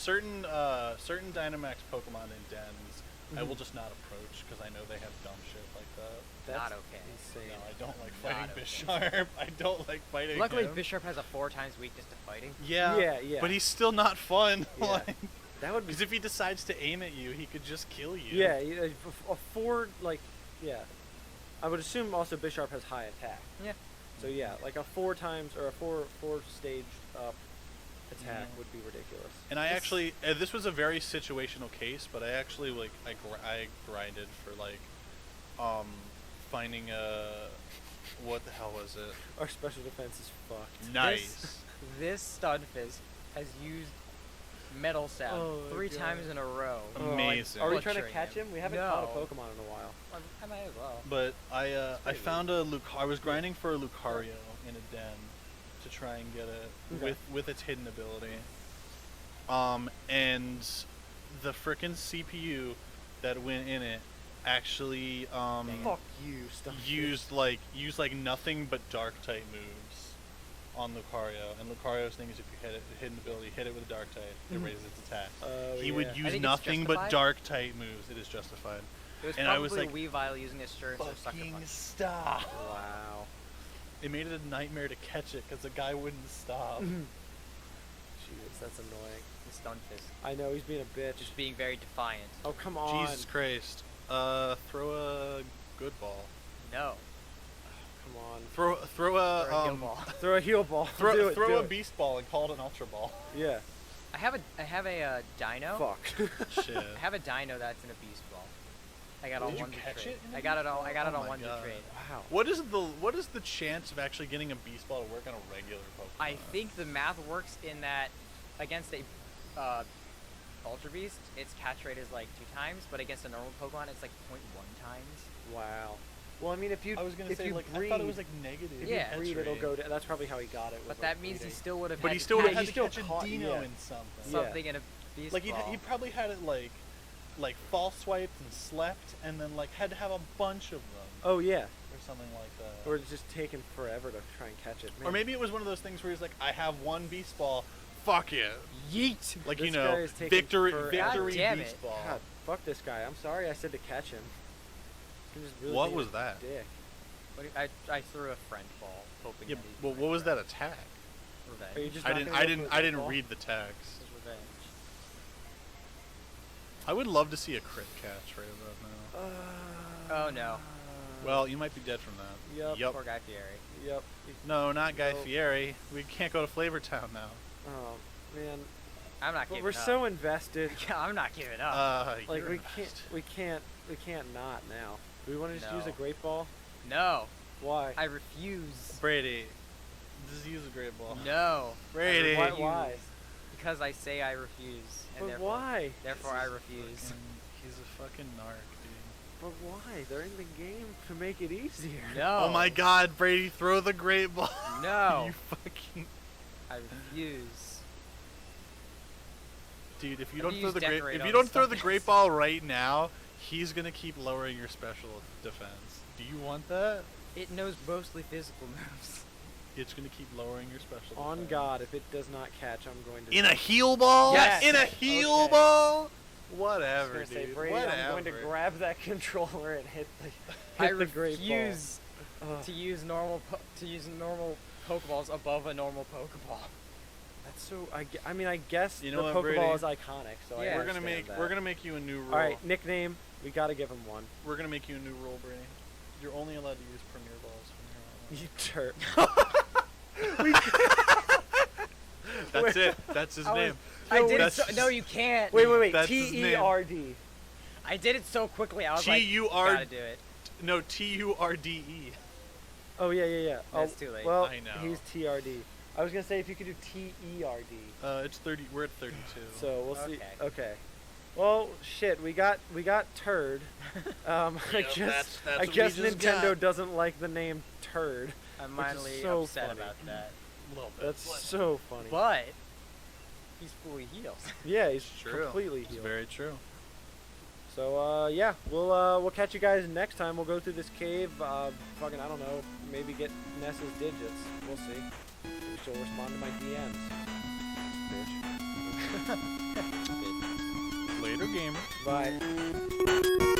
Speaker 1: Dynamax Pokemon in dens, I will just not approach because I know they have dumb shit like that.
Speaker 2: That's
Speaker 3: Not okay.
Speaker 2: insane.
Speaker 1: No, I don't like
Speaker 3: Not
Speaker 1: fighting
Speaker 3: okay.
Speaker 1: Bisharp. I don't like fighting
Speaker 3: Luckily,
Speaker 1: him.
Speaker 3: Bisharp has a 4 times weakness to fighting.
Speaker 1: Yeah,
Speaker 2: Yeah.
Speaker 1: but he's still not fun.
Speaker 2: Yeah.
Speaker 1: Like,
Speaker 2: That would be.
Speaker 1: Because if he decides to aim at you, he could just kill you.
Speaker 2: Yeah, a 4 like yeah. I would assume also Bisharp has high attack.
Speaker 3: Yeah.
Speaker 2: So yeah, like a 4 times or a 4 staged up attack would be ridiculous.
Speaker 1: And I actually, this was a very situational case, but I actually like I grinded for like, finding a, what the hell was it?
Speaker 2: Our special defense is fucked.
Speaker 1: Nice.
Speaker 3: This Stunfisk has used Metal Sound
Speaker 2: Oh my
Speaker 3: 3
Speaker 2: God.
Speaker 3: times in a row.
Speaker 1: Amazing.
Speaker 2: Are we trying to
Speaker 3: Butchering
Speaker 2: catch him? We haven't
Speaker 3: No.
Speaker 2: caught a Pokemon in a while.
Speaker 3: I might as well.
Speaker 1: But I
Speaker 2: pretty
Speaker 1: found a I was grinding for a Lucario in a den to try and get it
Speaker 2: Okay.
Speaker 1: with its hidden ability. And the frickin' CPU that went in it actually
Speaker 2: Fuck you, stuff.
Speaker 1: used like nothing but dark type moves on Lucario, and Lucario's thing is if you hit it hidden ability, hit it with a dark type, it raises its attack.
Speaker 2: Oh,
Speaker 1: He
Speaker 2: yeah.
Speaker 1: would
Speaker 3: I
Speaker 1: use
Speaker 3: think it's
Speaker 1: nothing but
Speaker 3: justified.
Speaker 1: dark type moves. It is justified.
Speaker 3: It was
Speaker 1: And
Speaker 3: probably
Speaker 1: I was like,
Speaker 3: a Weavile using his Surge or Sucker
Speaker 1: fucking
Speaker 3: Punch.
Speaker 1: stop.
Speaker 2: Wow.
Speaker 1: It made it a nightmare to catch it because the guy wouldn't stop.
Speaker 2: Jeez, that's annoying.
Speaker 3: The Stunfisk.
Speaker 2: I know he's being a bitch.
Speaker 3: Just being very defiant.
Speaker 2: Oh come on.
Speaker 1: Jesus Christ. Throw a good ball.
Speaker 3: No.
Speaker 2: Come on.
Speaker 1: Throw
Speaker 3: Or a heal
Speaker 1: a
Speaker 3: ball.
Speaker 2: Throw a heal ball. do
Speaker 1: throw
Speaker 2: it,
Speaker 1: throw
Speaker 2: do
Speaker 1: a
Speaker 2: it.
Speaker 1: beast ball and call it an ultra ball.
Speaker 2: Yeah.
Speaker 3: I have a Dino.
Speaker 2: Fuck.
Speaker 1: Shit.
Speaker 3: I have a Dino that's in a Beast Ball. I got
Speaker 1: Did
Speaker 3: on
Speaker 1: you
Speaker 3: one to
Speaker 1: catch
Speaker 3: trade.
Speaker 1: it in a
Speaker 3: I got it
Speaker 1: Beast
Speaker 3: all. I got
Speaker 1: Ball?
Speaker 3: it
Speaker 1: Oh
Speaker 3: on
Speaker 1: my
Speaker 3: one to
Speaker 1: God.
Speaker 3: trade.
Speaker 2: Wow.
Speaker 1: What is the chance of actually getting a beast ball to work on a regular Pokemon?
Speaker 3: I think the math works in that against a Ultra Beast, its catch rate is like 2 times, but against a normal Pokemon, it's like 0.1 times.
Speaker 2: Wow. Well, I mean, if you
Speaker 1: I was gonna
Speaker 2: if
Speaker 1: say
Speaker 2: you
Speaker 1: like
Speaker 2: breed,
Speaker 1: I thought it was like negative.
Speaker 2: if
Speaker 3: Yeah.
Speaker 2: you breed,
Speaker 1: catch
Speaker 2: it'll
Speaker 1: rate.
Speaker 2: go down. That's probably how he got it. was,
Speaker 3: But
Speaker 2: like,
Speaker 3: that means he
Speaker 2: breeding.
Speaker 3: still would have.
Speaker 1: But
Speaker 3: had
Speaker 1: he
Speaker 3: to
Speaker 1: still would
Speaker 3: catch
Speaker 1: have
Speaker 2: he
Speaker 1: had to
Speaker 2: still
Speaker 1: catch a
Speaker 2: caught-
Speaker 1: Dino
Speaker 2: yeah.
Speaker 1: in something.
Speaker 2: Yeah.
Speaker 3: something in a Beast
Speaker 1: Like
Speaker 3: Ball.
Speaker 1: he probably had it like false swiped and slept, and then like had to have a bunch of them
Speaker 2: Oh yeah.
Speaker 1: or something like that.
Speaker 2: Or it's just taking forever to try and catch it.
Speaker 1: Or
Speaker 2: Man.
Speaker 1: maybe it was one of those things where he's like, I have one beast ball, fuck it.
Speaker 3: Yeet.
Speaker 1: Like
Speaker 2: This
Speaker 1: you
Speaker 2: guy
Speaker 1: know,
Speaker 2: is taking
Speaker 1: victory
Speaker 2: forever.
Speaker 1: victory
Speaker 3: God damn
Speaker 1: beast
Speaker 3: it.
Speaker 1: ball.
Speaker 2: God, fuck this guy. I'm sorry I said to catch him. He was really
Speaker 1: What
Speaker 2: being
Speaker 1: was
Speaker 2: a
Speaker 1: that?
Speaker 2: Dick.
Speaker 3: I threw a friend ball, hoping
Speaker 1: Yeah,
Speaker 3: that he'd
Speaker 1: well,
Speaker 3: find
Speaker 1: what was
Speaker 3: it.
Speaker 1: that attack?
Speaker 3: Revenge.
Speaker 2: Are you just
Speaker 1: I
Speaker 2: not
Speaker 1: didn't
Speaker 2: gonna
Speaker 1: I
Speaker 2: go
Speaker 1: didn't
Speaker 2: for a
Speaker 1: I
Speaker 2: great
Speaker 1: didn't
Speaker 2: ball?
Speaker 1: read the tags.
Speaker 3: This is revenge.
Speaker 1: I would love to see a crit catch right about now.
Speaker 3: Oh no.
Speaker 1: Well, you might be dead from that.
Speaker 2: Yup.
Speaker 1: Yup.
Speaker 3: Poor Guy Fieri.
Speaker 2: Yep.
Speaker 1: No, not Guy
Speaker 2: No.
Speaker 1: Fieri. We can't go to Flavor Town now.
Speaker 2: Oh man.
Speaker 3: I'm not
Speaker 2: But
Speaker 3: giving
Speaker 2: we're
Speaker 3: up.
Speaker 2: so invested.
Speaker 3: I'm not giving up.
Speaker 2: Like
Speaker 1: you're
Speaker 2: we
Speaker 1: invested.
Speaker 2: can't not now. Do we want to just use a
Speaker 3: No.
Speaker 2: great ball?
Speaker 3: No.
Speaker 2: Why?
Speaker 3: I refuse.
Speaker 1: Brady, just use a great ball.
Speaker 3: No.
Speaker 1: Brady.
Speaker 2: Why?
Speaker 3: refuse.
Speaker 2: Why?
Speaker 3: Because I say I refuse. And
Speaker 2: But
Speaker 3: therefore,
Speaker 2: why?
Speaker 3: Therefore I refuse.
Speaker 1: He's a fucking narc, dude.
Speaker 2: But why? They're in the game to make it easier.
Speaker 3: No.
Speaker 1: Oh my God, Brady, throw the great ball.
Speaker 3: No.
Speaker 1: you fucking
Speaker 3: I refuse.
Speaker 1: dude. If you
Speaker 3: I've
Speaker 1: don't throw
Speaker 3: used
Speaker 1: the great,
Speaker 3: decorate
Speaker 1: if
Speaker 3: on
Speaker 1: you don't throw the
Speaker 3: stuff.
Speaker 1: great ball right now, he's gonna keep lowering your special defense. Do you want that?
Speaker 3: It knows mostly physical moves.
Speaker 1: It's gonna keep lowering your special.
Speaker 2: On
Speaker 1: defense.
Speaker 2: God, if it does not catch, I'm going to.
Speaker 1: In a heal ball?
Speaker 3: Yes.
Speaker 1: In a heal
Speaker 2: Okay.
Speaker 1: ball?
Speaker 2: I was
Speaker 1: Whatever,
Speaker 2: gonna say,
Speaker 1: dude.
Speaker 2: Brady,
Speaker 1: Whatever.
Speaker 2: I'm going to grab that controller and hit the.
Speaker 3: I
Speaker 2: Hit the great ball.
Speaker 3: refuse
Speaker 2: Ugh,
Speaker 3: to use normal Pokeballs above a normal Pokeball.
Speaker 2: that's so. I mean, I guess
Speaker 1: You know
Speaker 2: the
Speaker 1: what,
Speaker 2: Pokeball
Speaker 1: Brady?
Speaker 2: is iconic, so I
Speaker 3: Yeah.
Speaker 1: We're gonna
Speaker 2: understand
Speaker 1: make
Speaker 2: that.
Speaker 1: we're gonna make you a new rule.
Speaker 2: All right, nickname. We got to give him one.
Speaker 1: We're gonna make you a new rule, Brady. You're only allowed to use Premier balls from here on out.
Speaker 2: You turd.
Speaker 1: That's it. That's his
Speaker 2: I was-
Speaker 1: name.
Speaker 3: I did it
Speaker 1: That's
Speaker 3: so. No, you can't.
Speaker 2: Wait.
Speaker 1: That's his name.
Speaker 2: T-E-R-D.
Speaker 3: I did it so quickly. I was like,
Speaker 1: T-U-R-
Speaker 3: gotta do it.
Speaker 1: No, T-U-R-D-E.
Speaker 2: Oh yeah.
Speaker 3: That's
Speaker 2: Oh,
Speaker 3: too late.
Speaker 2: Well,
Speaker 1: I know.
Speaker 2: he's T-R-D. I was gonna say if you could do T-E-R-D.
Speaker 1: It's 30. We're at 32.
Speaker 2: So we'll see.
Speaker 3: Okay.
Speaker 2: Okay. Well, shit. We got turd. I
Speaker 1: Yep,
Speaker 2: guess
Speaker 1: that's
Speaker 2: I
Speaker 1: what we
Speaker 2: guess
Speaker 1: just
Speaker 2: Nintendo
Speaker 1: got.
Speaker 2: doesn't like the name turd.
Speaker 3: I'm
Speaker 2: which is
Speaker 3: mildly
Speaker 2: so
Speaker 3: upset
Speaker 2: funny.
Speaker 3: about that.
Speaker 1: a little bit.
Speaker 2: That's so funny.
Speaker 3: But he's fully healed.
Speaker 2: Yeah, he's
Speaker 1: True.
Speaker 2: completely
Speaker 1: It's
Speaker 2: healed.
Speaker 1: very true.
Speaker 2: So yeah, we'll catch you guys next time. We'll go through this cave. Fucking I don't know. Maybe get Nessa's digits. We'll see. Maybe she'll respond to my DMs. Bitch.
Speaker 1: Later, gamer.
Speaker 2: Bye.